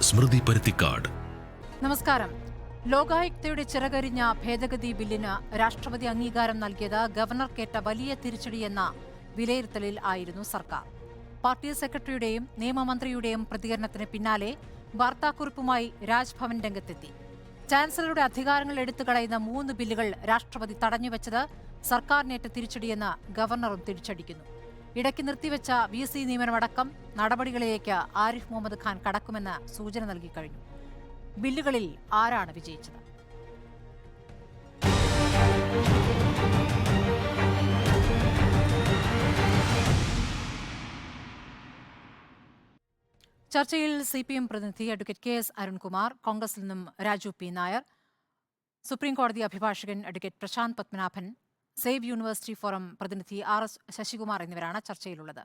സ്മൃതി പരുത്തിക്കാട്. നമസ്കാരം. ലോകായുക്തയുടെ ചിറകരിഞ്ഞ ഭേദഗതി ബില്ലിന് രാഷ്ട്രപതി അംഗീകാരം നൽകിയത് ഗവർണർക്കേറ്റ വലിയ തിരിച്ചടിയെന്ന വിലയിരുത്തലിൽ ആയിരുന്നു സർക്കാർ. പാർട്ടി സെക്രട്ടറിയുടെയും നിയമമന്ത്രിയുടെയും പ്രതികരണത്തിന് പിന്നാലെ വാർത്താക്കുറിപ്പുമായി രാജ്ഭവൻ രംഗത്തെത്തി. ചാൻസലറുടെ അധികാരങ്ങൾ എടുത്തുകളയുന്ന 3 ബില്ലുകൾ രാഷ്ട്രപതി തടഞ്ഞുവെച്ചത് സർക്കാരിനേറ്റ തിരിച്ചടിയെന്ന് ഗവർണറും തിരിച്ചടിക്കുന്നു. ഇടയ്ക്ക് നിർത്തിവെച്ച VC നിയമനമടക്കം നടപടികളിലേക്ക് ആരിഫ് മുഹമ്മദ് ഖാൻ കടക്കുമെന്ന് സൂചന നൽകിക്കഴിഞ്ഞു. ബില്ലുകളിൽ ആരാണ് വിജയിച്ചത്? ചർച്ചയിൽ CPM പ്രതിനിധി അഡ്വക്കേറ്റ് KS അരുൺകുമാർ, കോൺഗ്രസിൽ നിന്നും രാജു P. നായർ, സുപ്രീംകോടതി അഭിഭാഷകൻ advocate Prashant Padmanabhan, save university forum പ്രതിനിധി RS ശശികുമാർ എന്നിവരാണ് ചർച്ചയിലുള്ളത്.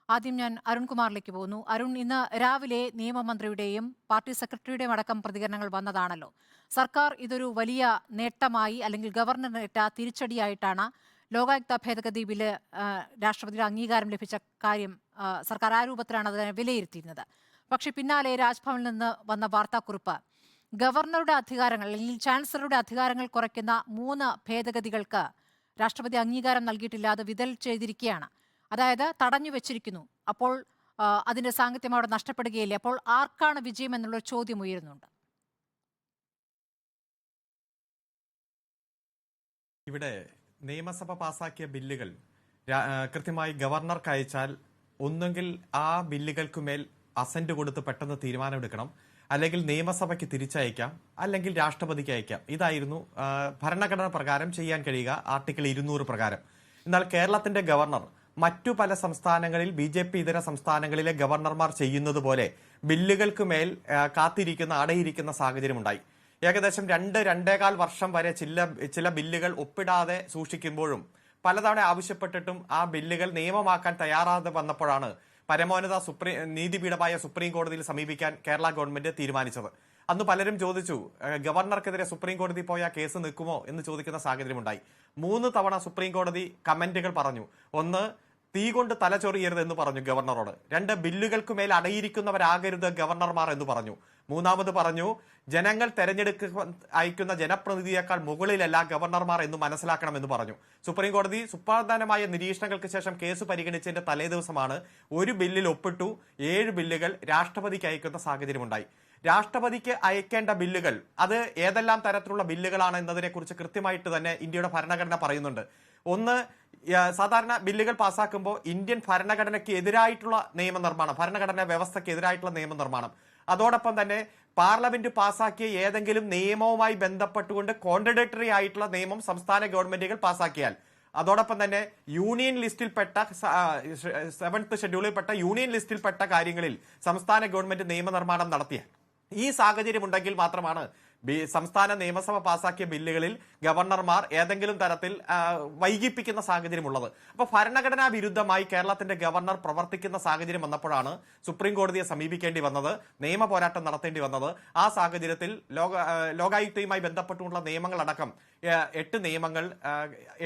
ആദ്യം ഞാൻ അരുൺകുമാറിലേക്ക് പോകുന്നു. അരുൺ, ഇന്ന് രാവിലെ നിയമമന്ത്രിയുടെയും പാർട്ടി സെക്രട്ടറിയുടെയും അടക്കം പ്രതികരണങ്ങൾ വന്നതാണല്ലോ. സർക്കാർ ഇതൊരു വലിയ നേട്ടമായി അല്ലെങ്കിൽ ഗവർണറിനേറ്റ തിരിച്ചടിയായിട്ടാണ് ലോകായുക്ത ഭേദഗതി ബില്ല് രാഷ്ട്രപതിയുടെ അംഗീകാരം ലഭിച്ച കാര്യം സർക്കാർ ആ രൂപത്തിലാണ് അതിനെ വിലയിരുത്തിയിരുന്നത്. പക്ഷെ പിന്നാലെ രാജ്ഭവനിൽ നിന്ന് വന്ന വാർത്താക്കുറിപ്പ് ഗവർണറുടെ അധികാരങ്ങൾ അല്ലെങ്കിൽ ചാൻസലറുടെ അധികാരങ്ങൾ കുറയ്ക്കുന്ന 3 ഭേദഗതികൾക്ക് രാഷ്ട്രപതി അംഗീകാരം നൽകിയിട്ടില്ല, അത് വിതൽ ചെയ്തിരിക്കുകയാണ്, അതായത് തടഞ്ഞു വെച്ചിരിക്കുന്നു. അപ്പോൾ അതിന്റെ സാങ്കത്യം അവിടെ നഷ്ടപ്പെടുകയില്ലേ? അപ്പോൾ ആർക്കാണ് വിജയം എന്നുള്ള ചോദ്യം ഉയരുന്നുണ്ട്. ഇവിടെ നിയമസഭ പാസാക്കിയ ബില്ലുകൾ കൃത്യമായി ഗവർണർക്ക് അയച്ചാൽ ഒന്നുകിൽ ആ ബില്ലുകൾക്കുമേൽ അസന്റ് കൊടുത്ത് പെട്ടെന്ന് തീരുമാനമെടുക്കണം, അല്ലെങ്കിൽ നിയമസഭയ്ക്ക് തിരിച്ചയക്കാം, അല്ലെങ്കിൽ രാഷ്ട്രപതിക്ക് അയക്കാം. ഇതായിരുന്നു ഭരണഘടന പ്രകാരം ചെയ്യാൻ കഴിയുക, ആർട്ടിക്കിൾ 200 പ്രകാരം. എന്നാൽ കേരളത്തിന്റെ ഗവർണർ മറ്റു പല സംസ്ഥാനങ്ങളിൽ BJP ഇതര സംസ്ഥാനങ്ങളിലെ ഗവർണർമാർ ചെയ്യുന്നത് പോലെ ബില്ലുകൾക്ക് മേൽ അടയിരിക്കുന്ന സാഹചര്യമുണ്ടായി. ഏകദേശം 2-2.25 വർഷം വരെ ചില ബില്ലുകൾ ഒപ്പിടാതെ സൂക്ഷിക്കുമ്പോഴും പലതവണ ആവശ്യപ്പെട്ടിട്ടും ആ ബില്ലുകൾ നിയമമാക്കാൻ തയ്യാറാതെ വന്നപ്പോഴാണ് പരമോന്നത നീതിപീഠമായ സുപ്രീം കോടതിയിൽ സമീപിക്കാൻ കേരള ഗവൺമെന്റ് തീരുമാനിച്ചത്. അന്ന് പലരും ചോദിച്ചു, ഗവർണർക്കെതിരെ സുപ്രീം കോടതി പോയ കേസ് നിൽക്കുമോ എന്ന് ചോദിക്കുന്ന സാഹചര്യമുണ്ടായി. 3 തവണ സുപ്രീം കോടതി കമന്റുകൾ പറഞ്ഞു. 1, തീ കൊണ്ട് തലചൊറിയരുത് എന്ന് പറഞ്ഞു ഗവർണറോട്. 2, ബില്ലുകൾക്കുമേൽ അടയിരിക്കുന്നവരാകരുത് ഗവർണർമാർ എന്ന് പറഞ്ഞു. 3ാമത് പറഞ്ഞു, ജനങ്ങൾ അയക്കുന്ന ജനപ്രതിനിധിയേക്കാൾ മുകളിലല്ല ഗവർണർമാർ എന്ന് മനസ്സിലാക്കണമെന്ന് പറഞ്ഞു. സുപ്രീം കോടതി സുപ്രധാനമായ നിരീക്ഷണങ്ങൾക്ക് ശേഷം കേസ് പരിഗണിച്ചതിന്റെ തലേദിവസമാണ് ഒരു ബില്ലിൽ ഒപ്പിട്ടു 7 ബില്ലുകൾ രാഷ്ട്രപതിക്ക് അയക്കുന്ന സാഹചര്യമുണ്ടായി. രാഷ്ട്രപതിക്ക് അയക്കേണ്ട ബില്ലുകൾ അത് ഏതെല്ലാം തരത്തിലുള്ള ബില്ലുകളാണ് എന്നതിനെ കുറിച്ച് കൃത്യമായിട്ട് തന്നെ ഇന്ത്യയുടെ ഭരണഘടന പറയുന്നുണ്ട്. 1, സാധാരണ ബില്ലുകൾ പാസ്സാക്കുമ്പോൾ ഇന്ത്യൻ ഭരണഘടനയ്ക്ക് എതിരായിട്ടുള്ള നിയമനിർമ്മാണം, ഭരണഘടനാ വ്യവസ്ഥയ്ക്ക് എതിരായിട്ടുള്ള നിയമനിർമ്മാണം, അതോടൊപ്പം തന്നെ പാർലമെന്റ് പാസാക്കിയ ഏതെങ്കിലും നിയമവുമായി ബന്ധപ്പെട്ടുകൊണ്ട് കോൺട്രഡിക്ടറി ആയിട്ടുള്ള നിയമം സംസ്ഥാന ഗവൺമെന്റുകൾ പാസാക്കിയാൽ, അതോടൊപ്പം തന്നെ യൂണിയൻ ലിസ്റ്റിൽപ്പെട്ട 7th ഷെഡ്യൂളിൽപ്പെട്ട യൂണിയൻ ലിസ്റ്റിൽപ്പെട്ട കാര്യങ്ങളിൽ സംസ്ഥാന ഗവൺമെന്റ് നിയമനിർമ്മാണം നടത്തിയാൽ, ഈ സാഹചര്യം ഉണ്ടെങ്കിൽ മാത്രമാണ് സംസ്ഥാന നിയമസഭ പാസാക്കിയ ബില്ലുകളിൽ ഗവർണർമാർ ഏതെങ്കിലും തരത്തിൽ വൈകിപ്പിക്കുന്ന സാഹചര്യമുള്ളത്. അപ്പോൾ ഭരണഘടനാ വിരുദ്ധമായി കേരളത്തിന്റെ ഗവർണർ പ്രവർത്തിക്കുന്ന സാഹചര്യം വന്നപ്പോഴാണ് സുപ്രീം കോടതിയെ സമീപിക്കേണ്ടി വന്നത്, നിയമ പോരാട്ടം നടത്തേണ്ടി വന്നത്. ആ സാഹചര്യത്തിൽ ലോകായുക്തയുമായി ബന്ധപ്പെട്ടുള്ള നിയമങ്ങളടക്കം 8 നിയമങ്ങൾ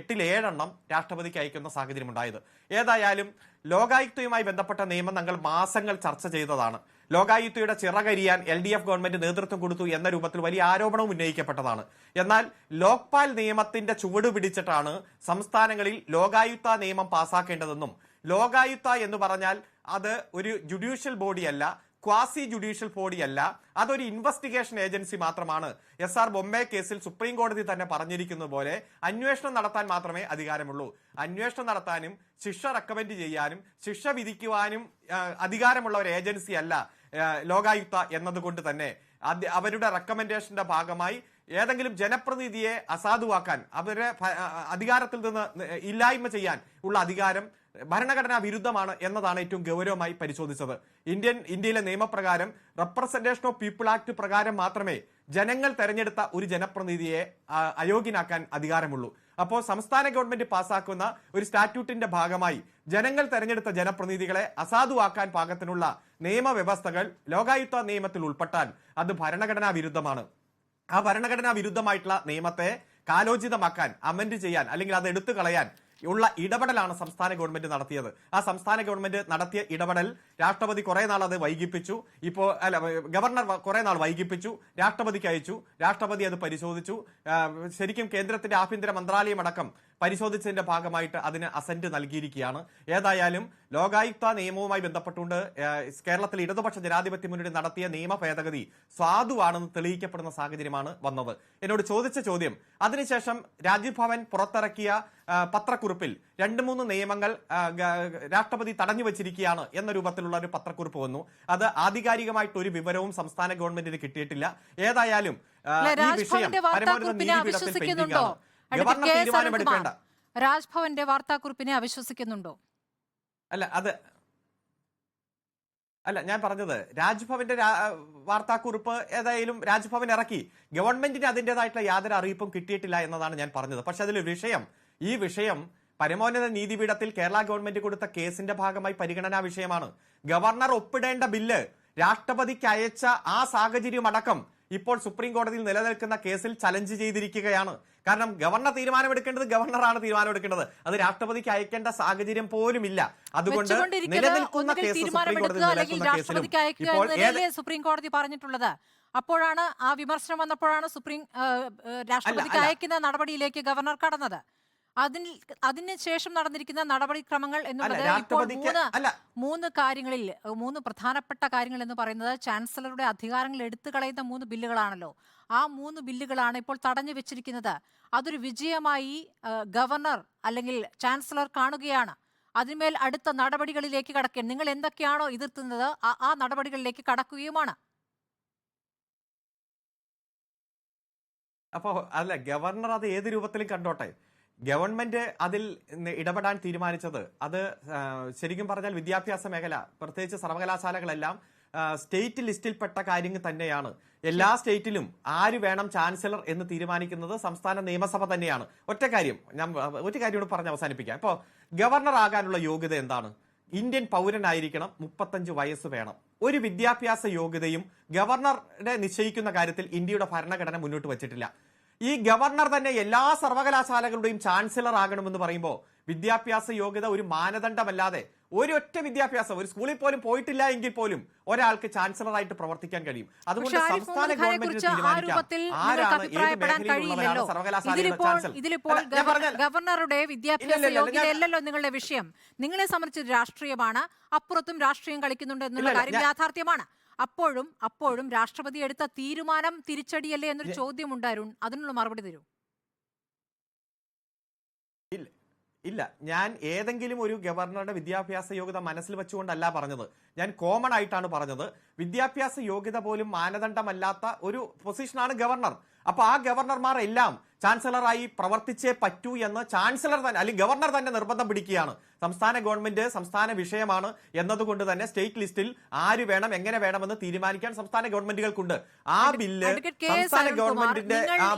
8-ൽ 7 എണ്ണം രാഷ്ട്രപതിക്ക് അയക്കുന്ന സാഹചര്യം ഉണ്ടായത്. ഏതായാലും ലോകായുക്തയുമായി ബന്ധപ്പെട്ട നിയമം ഞങ്ങൾ മാസങ്ങൾ ചർച്ച ചെയ്തതാണ്. ലോകായുക്തയുടെ ചിറകരിയാൻ LDF ഗവൺമെന്റ് നേതൃത്വം കൊടുത്തു എന്ന രൂപത്തിൽ വലിയ ആരോപണവും ഉന്നയിക്കപ്പെട്ടതാണ്. എന്നാൽ ലോക്പാൽ നിയമത്തിന്റെ ചുവട് പിടിച്ചിട്ടാണ് സംസ്ഥാനങ്ങളിൽ ലോകായുക്ത നിയമം പാസാക്കേണ്ടതെന്നും, ലോകായുക്ത എന്ന് പറഞ്ഞാൽ അത് ഒരു ജുഡീഷ്യൽ ബോഡിയല്ല, ക്വാസി ജുഡീഷ്യൽ ബോഡിയല്ല, അതൊരു ഇൻവെസ്റ്റിഗേഷൻ ഏജൻസി മാത്രമാണ്. SR ബൊംബെ കേസിൽ സുപ്രീം കോടതി തന്നെ പറഞ്ഞിരിക്കുന്നത് പോലെ അന്വേഷണം നടത്താൻ മാത്രമേ അധികാരമുള്ളൂ. അന്വേഷണം നടത്താനും ശിക്ഷ റെക്കമെൻഡ് ചെയ്യാനും ശിക്ഷ വിധിക്കുവാനും അധികാരമുള്ള ഒരു ഏജൻസി അല്ല ലോകായുക്ത എന്നതുകൊണ്ട് തന്നെ അവരുടെ റെക്കമെൻഡേഷന്റെ ഭാഗമായി ഏതെങ്കിലും ജനപ്രതിനിധിയെ അസാധുവാക്കാൻ, അവരുടെ അധികാരത്തിൽ നിന്ന് ഇല്ലായ്മ ചെയ്യാൻ ഉള്ള അധികാരം ഭരണഘടനാ വിരുദ്ധമാണ് എന്നതാണ് ഏറ്റവും ഗൗരവമായി പരിശോധിച്ചത്. ഇന്ത്യയിലെ നിയമപ്രകാരം റെപ്രസെന്റേഷൻ ഓഫ് പീപ്പിൾ ആക്ട് പ്രകാരം മാത്രമേ ജനങ്ങൾ തെരഞ്ഞെടുത്ത ഒരു ജനപ്രതിനിധിയെ അയോഗ്യനാക്കാൻ അധികാരമുള്ളൂ. അപ്പോൾ സംസ്ഥാന ഗവൺമെന്റ് പാസാക്കുന്ന ഒരു സ്റ്റാറ്റ്യൂട്ടിന്റെ ഭാഗമായി ജനങ്ങൾ തെരഞ്ഞെടുത്ത ജനപ്രതിനിധികളെ അസാധുവാക്കാൻ പാകത്തിനുള്ള നിയമവ്യവസ്ഥകൾ ലോകായുക്ത നിയമത്തിൽ ഉൾപ്പെട്ടാൽ അത് ഭരണഘടനാ വിരുദ്ധമാണ്. ആ ഭരണഘടനാ വിരുദ്ധമായിട്ടുള്ള നിയമത്തെ കാലോചിതമാക്കാൻ, അമെന്റ് ചെയ്യാൻ, അല്ലെങ്കിൽ അത് എടുത്തു കളയാൻ ഉള്ള ഇടപെടലാണ് സംസ്ഥാന ഗവൺമെന്റ് നടത്തിയത്. ആ സംസ്ഥാന ഗവൺമെന്റ് നടത്തിയ ഇടപെടൽ രാഷ്ട്രപതി കുറെ നാൾ അത് വൈകിപ്പിച്ചു. ഗവർണർ കുറെ നാൾ വൈകിപ്പിച്ചു, രാഷ്ട്രപതിക്ക് അയച്ചു, രാഷ്ട്രപതി അത് പരിശോധിച്ചു. ശരിക്കും കേന്ദ്രത്തിന്റെ ആഭ്യന്തര മന്ത്രാലയം അടക്കം പരിശോധിച്ചതിന്റെ ഭാഗമായിട്ട് അതിന് അസന്റ് നൽകിയിരിക്കുകയാണ്. ഏതായാലും ലോകായുക്ത നിയമവുമായി ബന്ധപ്പെട്ടുകൊണ്ട് കേരളത്തിലെ ഇടതുപക്ഷ ജനാധിപത്യ മുന്നണി നടത്തിയ നിയമ ഭേദഗതി സാധുവാണെന്ന് തെളിയിക്കപ്പെടുന്ന സാഹചര്യമാണ് വന്നത്. എന്നോട് ചോദിച്ച ചോദ്യം, അതിനുശേഷം രാജ്ഭവൻ പുറത്തിറക്കിയ പത്രക്കുറിപ്പിൽ 2-3 നിയമങ്ങൾ രാഷ്ട്രപതി തടഞ്ഞു വെച്ചിരിക്കുകയാണ് എന്ന രൂപത്തിലുള്ള ഒരു പത്രക്കുറിപ്പ് വന്നു. അത് ആധികാരികമായിട്ട് ഒരു വിവരവും സംസ്ഥാന ഗവൺമെന്റിന് കിട്ടിയിട്ടില്ല. ഏതായാലും ഈ വിഷയം പരമോന്നത നീതിപീഠത്തിൽ പെൻഡിംഗ് ആണ്. ഗവർണർ തീരുമാനമെടുക്കേണ്ട. രാജ്ഭവന്റെ വാർത്താക്കുറിപ്പിനെ അവിശ്വസിക്കുന്നുണ്ടോ? അല്ല, ഞാൻ പറഞ്ഞത് രാജ്ഭവന്റെ വാർത്താക്കുറിപ്പ് ഏതായാലും രാജ്ഭവൻ ഇറക്കി. ഗവൺമെന്റിന് അതിന്റേതായിട്ടുള്ള യാതൊരു അറിയിപ്പും കിട്ടിയിട്ടില്ല എന്നതാണ് ഞാൻ പറഞ്ഞത്. പക്ഷെ അതിൽ ഈ വിഷയം പരമോന്നത നീതിപീഠത്തിൽ കേരള ഗവൺമെന്റ് കൊടുത്ത കേസിന്റെ ഭാഗമായി പരിഗണനാ വിഷയമാണ്. ഗവർണർ ഒപ്പിടേണ്ട ബില്ല് രാഷ്ട്രപതിക്ക് അയച്ച ആ സാഹചര്യം അടക്കം ഇപ്പോൾ സുപ്രീം കോടതിയിൽ നിലനിൽക്കുന്ന കേസിൽ ചലഞ്ച് ചെയ്തിരിക്കുകയാണ്. കാരണം ഗവർണർ തീരുമാനമെടുക്കേണ്ടത് ഗവർണറാണ് തീരുമാനമെടുക്കേണ്ടത്. അത് രാഷ്ട്രപതിക്ക് അയക്കേണ്ട സാഹചര്യം പോലും ഇല്ല. അതുകൊണ്ട് നിലനിൽക്കുന്ന കേസ് സുപ്രീം കോടതി നിലനിൽക്കുന്ന കേസിലും സുപ്രീം കോടതി പറഞ്ഞിട്ടുള്ളത് അപ്പോഴാണ് ആ വിമർശനം വന്നപ്പോഴാണ് രാഷ്ട്രപതിക്ക് അയക്കുന്ന നടപടിയിലേക്ക് ഗവർണർ കടന്നത്. അതിന് ശേഷം നടന്നിരിക്കുന്ന നടപടിക്രമങ്ങൾ എന്നുള്ളത് ഇപ്പോൾ 3 കാര്യങ്ങളിൽ 3 പ്രധാനപ്പെട്ട കാര്യങ്ങൾ എന്ന് പറയുന്നത് ചാൻസലറുടെ അധികാരങ്ങൾ എടുത്തു കളയുന്ന 3 ബില്ലുകളാണല്ലോ. ആ 3 ബില്ലുകളാണ് ഇപ്പോൾ തടഞ്ഞു വെച്ചിരിക്കുന്നത്. അതൊരു വിജയമായി ഗവർണർ അല്ലെങ്കിൽ ചാൻസലർ കാണുകയാണ്. അതിന്മേൽ അടുത്ത നടപടികളിലേക്ക് കടക്കാൻ നിങ്ങൾ എന്തൊക്കെയാണോ എതിർക്കുന്നത് ആ നടപടികളിലേക്ക് കടക്കുകയുമാണ്. അപ്പോ ഗവർണർ അത് ഏത് രൂപത്തിലും കണ്ടോട്ടെ. ഗവൺമെന്റ് അതിൽ ഇടപെടാൻ തീരുമാനിച്ചത് അത് ശരിക്കും പറഞ്ഞാൽ വിദ്യാഭ്യാസ മേഖല, പ്രത്യേകിച്ച് സർവകലാശാലകളെല്ലാം സ്റ്റേറ്റ് ലിസ്റ്റിൽപ്പെട്ട കാര്യങ്ങൾ തന്നെയാണ്. എല്ലാ സ്റ്റേറ്റിലും ആര് വേണം ചാൻസലർ എന്ന് തീരുമാനിക്കുന്നത് സംസ്ഥാന നിയമസഭ തന്നെയാണ്. ഒരു കാര്യം കൂടി പറഞ്ഞ് അവസാനിപ്പിക്കാം. ഇപ്പോൾ ഗവർണർ ആകാനുള്ള യോഗ്യത എന്താണ്? ഇന്ത്യൻ പൗരനായിരിക്കണം, 35 വയസ്സ് വേണം. ഒരു വിദ്യാഭ്യാസ യോഗ്യതയും ഗവർണറെ നിശ്ചയിക്കുന്ന കാര്യത്തിൽ ഇന്ത്യയുടെ ഭരണഘടന മുന്നോട്ട് വച്ചിട്ടില്ല. ഈ ഗവർണർ തന്നെ എല്ലാ സർവകലാശാലകളുടെയും ചാൻസലർ ആകണമെന്ന് പറയുമ്പോൾ വിദ്യാഭ്യാസ യോഗ്യത ഒരു മാനദണ്ഡമല്ലാതെ ഒരൊറ്റ വിദ്യാഭ്യാസം ഒരു സ്കൂളിൽ പോലും പോയിട്ടില്ല എങ്കിൽ പോലും ഒരാൾക്ക് ചാൻസലറായിട്ട് പ്രവർത്തിക്കാൻ കഴിയും. അതുകൊണ്ട് സംസ്ഥാന ഗവൺമെന്റിന് തീരുമാനിക്കാം ആരാണ് ഏത് മേഖലയിലുള്ളവരാണ് സർവകലാശാലയുടെ ചാൻസലർ. ഗവർണറുടെ വിദ്യാഭ്യാസ യോഗ്യതയല്ലല്ലോ നിങ്ങളുടെ വിഷയം. നിങ്ങളെ സംബന്ധിച്ച് രാഷ്ട്രീയമാണ്, അപ്പുറത്തും രാഷ്ട്രീയം കളിക്കുന്നുണ്ട് എന്നുള്ള കാര്യം യാഥാർത്ഥ്യമാണ്. അപ്പോഴും രാഷ്ട്രപതി എടുത്ത തീരുമാനം തിരിച്ചടിയല്ലേ എന്നൊരു ചോദ്യമുണ്ട് അരുൺ. അതിനുള്ള മറുപടി തരൂ. ഇല്ല, ഞാൻ ഏതെങ്കിലും ഒരു ഗവർണറുടെ വിദ്യാഭ്യാസ യോഗ്യത മനസ്സിൽ വെച്ചുകൊണ്ടല്ല പറഞ്ഞത്. ഞാൻ കോമൺ ആയിട്ടാണ് പറഞ്ഞത്. വിദ്യാഭ്യാസ യോഗ്യത പോലും മാനദണ്ഡമല്ലാത്ത ഒരു പൊസിഷനാണ് ഗവർണർ. അപ്പൊ ആ ഗവർണർമാർ എല്ലാം ചാൻസലറായി പ്രവർത്തിച്ചേ പറ്റൂ എന്ന് ചാൻസലർ തന്നെ അല്ലെങ്കിൽ ഗവർണർ തന്നെ നിർബന്ധം പിടിക്കുകയാണ്. സംസ്ഥാന ഗവൺമെന്റ് സംസ്ഥാന വിഷയമാണ് എന്നതുകൊണ്ട് തന്നെ സ്റ്റേറ്റ് ലിസ്റ്റിൽ ആര് വേണം എങ്ങനെ വേണമെന്ന് തീരുമാനിക്കാൻ സംസ്ഥാന ഗവൺമെന്റുകൾക്കുണ്ട്. ആ ബില്ല് സംസ്ഥാന ഗവൺമെന്റിന്റെ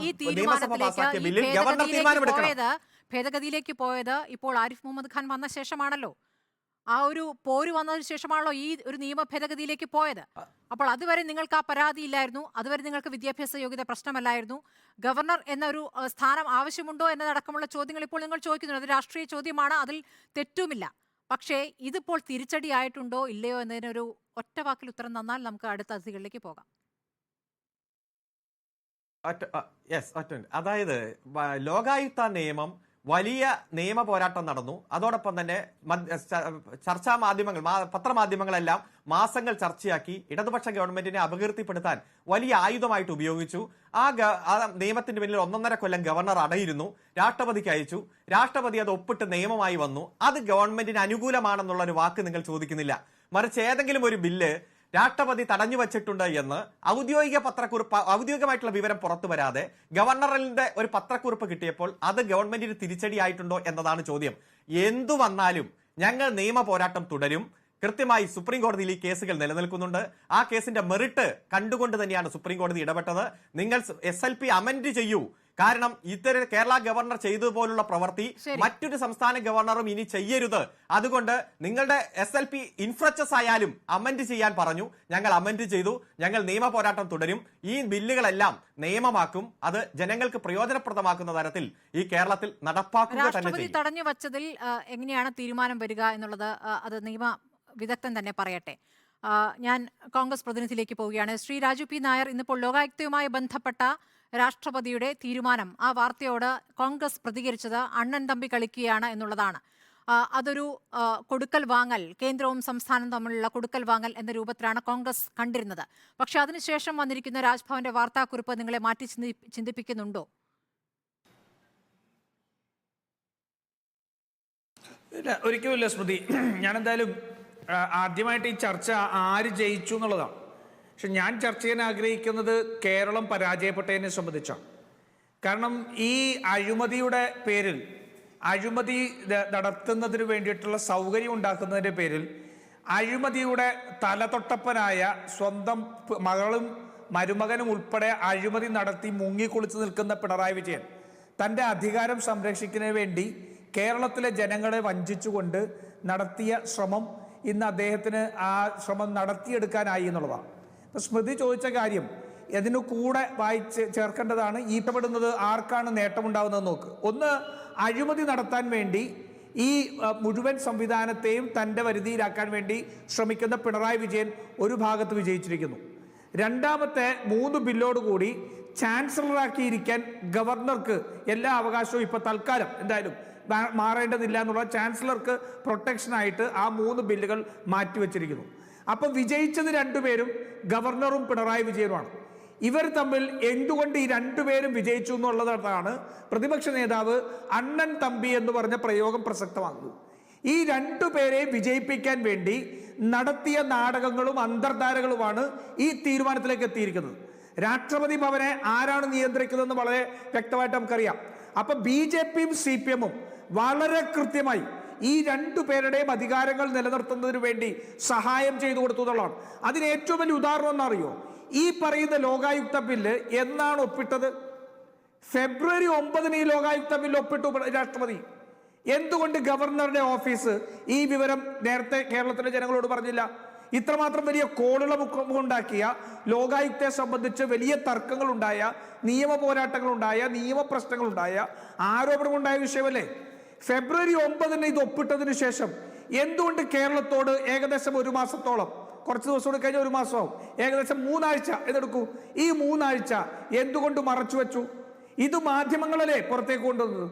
നിയമസഭ പാസാക്കിയ ബില്ലിൽ ഗവർണർ തീരുമാനമെടുക്കണം. ഭേദഗതിയിലേക്ക് പോയത് ഇപ്പോൾ ആരിഫ് മുഹമ്മദ് ഖാൻ വന്ന ശേഷമാണല്ലോ. ആ ഒരു പോര് വന്നതിന് ശേഷമാണല്ലോ ഈ ഒരു നിയമ ഭേദഗതിയിലേക്ക് പോയത്. അപ്പോൾ അതുവരെ നിങ്ങൾക്ക് ആ പരാതി ഇല്ലായിരുന്നു, അതുവരെ നിങ്ങൾക്ക് വിദ്യാഭ്യാസ യോഗ്യത പ്രശ്നമല്ലായിരുന്നു. ഗവർണർ എന്നൊരു സ്ഥാനം ആവശ്യമുണ്ടോ എന്നതടക്കമുള്ള ചോദ്യങ്ങൾ ഇപ്പോൾ നിങ്ങൾ ചോദിക്കുന്നുണ്ട്. അത് രാഷ്ട്രീയ ചോദ്യമാണ്, അതിൽ തെറ്റുമില്ല. പക്ഷേ ഇതിപ്പോൾ തിരിച്ചടിയായിട്ടുണ്ടോ ഇല്ലയോ എന്നതിനൊരു ഒറ്റ വാക്കിൽ ഉത്തരം തന്നാൽ നമുക്ക് അടുത്ത അതിഥികളിലേക്ക് പോകാം. അതായത് ലോകായുക്ത നിയമം വലിയ നിയമ പോരാട്ടം നടന്നു. അതോടൊപ്പം തന്നെ ചർച്ചാ മാധ്യമങ്ങൾ പത്രമാധ്യമങ്ങളെല്ലാം മാസങ്ങൾ ചർച്ചയാക്കി ഇടതുപക്ഷ ഗവൺമെന്റിനെ അപകീർത്തിപ്പെടുത്താൻ വലിയ ആയുധമായിട്ട് ഉപയോഗിച്ചു. ആ നിയമത്തിന്റെ പിന്നിൽ 1.5 കൊല്ലം ഗവർണർ അടയിരുന്നു. രാഷ്ട്രപതിക്ക് അയച്ചു. രാഷ്ട്രപതി അത് ഒപ്പിട്ട് നിയമമായി വന്നു. അത് ഗവൺമെന്റിന് അനുകൂലമാണെന്നുള്ള ഒരു വാക്ക് നിങ്ങൾ ചോദിക്കുന്നില്ല. മറിച്ച് ഏതെങ്കിലും ഒരു ബില്ല് രാഷ്ട്രപതി തടഞ്ഞു വച്ചിട്ടുണ്ട് എന്ന് ഔദ്യോഗികമായിട്ടുള്ള വിവരം പുറത്തു വരാതെ ഗവർണറിന്റെ ഒരു പത്രക്കുറിപ്പ് കിട്ടിയപ്പോൾ അത് ഗവൺമെന്റിന് തിരിച്ചടിയായിട്ടുണ്ടോ എന്നതാണ് ചോദ്യം. എന്തു വന്നാലും ഞങ്ങൾ നിയമ പോരാട്ടം തുടരും. കൃത്യമായി സുപ്രീം കോടതിയിൽ ഈ കേസുകൾ നിലനിൽക്കുന്നുണ്ട്. ആ കേസിന്റെ മെറിറ്റ് കണ്ടുകൊണ്ട് തന്നെയാണ് സുപ്രീം കോടതി ഇടപെട്ടത്. നിങ്ങൾ SLP അമെൻഡ് ചെയ്യൂ, കാരണം ഇത്തരം കേരള ഗവർണർ ചെയ്തതുപോലുള്ള പ്രവൃത്തി മറ്റൊരു സംസ്ഥാന ഗവർണറും ഇനി ചെയ്യരുത്. അതുകൊണ്ട് നിങ്ങളുടെ SLP ഇൻഫ്രച്ചസ് ആയാലും അമെൻഡ് ചെയ്യാൻ പറഞ്ഞു. ഞങ്ങൾ അമെൻഡ് ചെയ്തു. ഞങ്ങൾ നിയമ പോരാട്ടം തുടരും. ഈ ബില്ലുകളെല്ലാം നിയമമാക്കും. അത് ജനങ്ങൾക്ക് പ്രയോജനപ്രദമാക്കുന്ന തരത്തിൽ ഈ കേരളത്തിൽ നടപ്പാക്കുക തന്നെ ചെയ്യും. തടഞ്ഞു വച്ചതിൽ എങ്ങനെയാണ് തീരുമാനം വരിക എന്നുള്ളത് അത് നിയമ വിദഗ്ധൻ തന്നെ പറയട്ടെ. ഞാൻ കോൺഗ്രസ് പ്രതിനിധിയിലേക്ക് പോവുകയാണ്. ശ്രീ രാജു പി നായർ, ഇന്നിപ്പോൾ ലോകായുക്തയുമായി ബന്ധപ്പെട്ട രാഷ്ട്രപതിയുടെ തീരുമാനം, ആ വാർത്തയോട് കോൺഗ്രസ് പ്രതികരിച്ചത് അണ്ണൻ തമ്പി കളിക്കുകയാണ് എന്നുള്ളതാണ്. അതൊരു കൊടുക്കൽ വാങ്ങൽ, കേന്ദ്രവും സംസ്ഥാനവും തമ്മിലുള്ള കൊടുക്കൽ വാങ്ങൽ എന്ന രൂപത്തിലാണ് കോൺഗ്രസ് കണ്ടിരുന്നത്. പക്ഷെ അതിനുശേഷം വന്നിരിക്കുന്ന രാജ്ഭവന്റെ വാർത്താക്കുറിപ്പ് നിങ്ങളെ മാറ്റി ചിന്തിപ്പിക്കുന്നുണ്ടോ? ഒരിക്കലുമില്ല സ്മൃതി. ഞാനെന്തായാലും ആദ്യമായിട്ട് ഈ ചർച്ച ആര് ജയിച്ചു എന്നുള്ളതാണ്. പക്ഷെ ഞാൻ ചർച്ച ചെയ്യാൻ ആഗ്രഹിക്കുന്നത് കേരളം പരാജയപ്പെട്ടതിനെ സംബന്ധിച്ചാണ്. കാരണം ഈ അഴിമതിയുടെ പേരിൽ, അഴിമതി നടത്തുന്നതിന് വേണ്ടിയിട്ടുള്ള സൗകര്യം ഉണ്ടാക്കുന്നതിൻ്റെ പേരിൽ അഴിമതിയുടെ തലതൊട്ടപ്പനായ സ്വന്തം മകളും മരുമകനും ഉൾപ്പെടെ അഴിമതി നടത്തി മുങ്ങിക്കുളിച്ച് നിൽക്കുന്ന പിണറായി വിജയൻ തൻ്റെ അധികാരം സംരക്ഷിക്കുന്നതിന് വേണ്ടി കേരളത്തിലെ ജനങ്ങളെ വഞ്ചിച്ചുകൊണ്ട് നടത്തിയ ശ്രമം ഇന്ന് അദ്ദേഹത്തിന് ആ ശ്രമം നടത്തിയെടുക്കാനായി എന്നുള്ളതാണ്. ഇപ്പം സ്മൃതി ചോദിച്ച കാര്യം ഇതിനു കൂടെ വായിച്ച് ചേർക്കേണ്ടതാണ്. ഈറ്റപ്പെടുന്നത് ആർക്കാണ് നേട്ടമുണ്ടാകുന്നത് നോക്ക്. ഒന്ന്, അഴിമതി നടത്താൻ വേണ്ടി ഈ മുഴുവൻ സംവിധാനത്തെയും തൻ്റെ വരുതിയിലാക്കാൻ വേണ്ടി ശ്രമിക്കുന്ന പിണറായി വിജയൻ ഒരു ഭാഗത്ത് വിജയിച്ചിരിക്കുന്നു. രണ്ടാമത്തെ 3 ബില്ലോടുകൂടി ചാൻസലറാക്കിയിരിക്കാൻ ഗവർണർക്ക് എല്ലാ അവകാശവും ഇപ്പോൾ തൽക്കാലം എന്തായാലും മാറേണ്ടതില്ല എന്നുള്ള ചാൻസലർക്ക് പ്രൊട്ടക്ഷനായിട്ട് ആ 3 ബില്ലുകൾ മാറ്റിവെച്ചിരിക്കുന്നു. അപ്പം വിജയിച്ചത് രണ്ടുപേരും ഗവർണറും പിണറായി വിജയനുമാണ്. ഇവർ തമ്മിൽ എന്തുകൊണ്ട് ഈ രണ്ടുപേരും വിജയിച്ചു എന്നുള്ളതാണ് പ്രതിപക്ഷ നേതാവ് അണ്ണൻ തമ്പി എന്ന് പറഞ്ഞ പ്രയോഗം പ്രസക്തമാകുന്നത്. ഈ രണ്ടുപേരെ വിജയിപ്പിക്കാൻ വേണ്ടി നടത്തിയ നാടകങ്ങളും അന്തർധാരകളുമാണ് ഈ തീരുമാനത്തിലേക്ക് എത്തിയിരിക്കുന്നത്. രാഷ്ട്രപതി ഭവനെ ആരാണ് നിയന്ത്രിക്കുന്നതെന്ന് വളരെ വ്യക്തമായിട്ട് നമുക്കറിയാം. അപ്പൊ BJPയും CPM-ഉം വളരെ കൃത്യമായി ഈ രണ്ടുപേരുടെയും അധികാരങ്ങൾ നിലനിർത്തുന്നതിന് വേണ്ടി സഹായം ചെയ്തു കൊടുത്തു എന്നുള്ളതാണ്. അതിന് ഏറ്റവും വലിയ ഉദാഹരണം എന്നറിയോ? ഈ പറയുന്ന ലോകായുക്ത ബില്ല് എന്നാണ് ഒപ്പിട്ടത്? ഫെബ്രുവരി 9 ഈ ലോകായുക്ത ബില്ല് ഒപ്പിട്ടു രാഷ്ട്രപതി. എന്തുകൊണ്ട് ഗവർണറുടെ ഓഫീസ് ഈ വിവരം നേരത്തെ കേരളത്തിലെ ജനങ്ങളോട് പറഞ്ഞില്ല? ഇത്രമാത്രം വലിയ കോളിളമുണ്ടാക്കിയ ലോകായുക്തയെ സംബന്ധിച്ച് വലിയ തർക്കങ്ങളുണ്ടായ, നിയമ പോരാട്ടങ്ങളുണ്ടായ, നിയമപ്രശ്നങ്ങളുണ്ടായ, ആരോപണങ്ങളുണ്ടായ വിഷയമല്ലേ? ഫെബ്രുവരി 9 ഇത് ഒപ്പിട്ടതിന് ശേഷം എന്തുകൊണ്ട് കേരളത്തോട് ഏകദേശം 1 മാസത്തോളം, കുറച്ച് ദിവസം കൂടി കഴിഞ്ഞ 1 മാസമാവും, ഏകദേശം 3 ആഴ്ച എന്നെടുക്കൂ, ഈ 3 ആഴ്ച എന്തുകൊണ്ട് മറച്ചു വെച്ചു? ഇത് മാധ്യമങ്ങളല്ലേ പുറത്തേക്ക് കൊണ്ടുവന്നത്.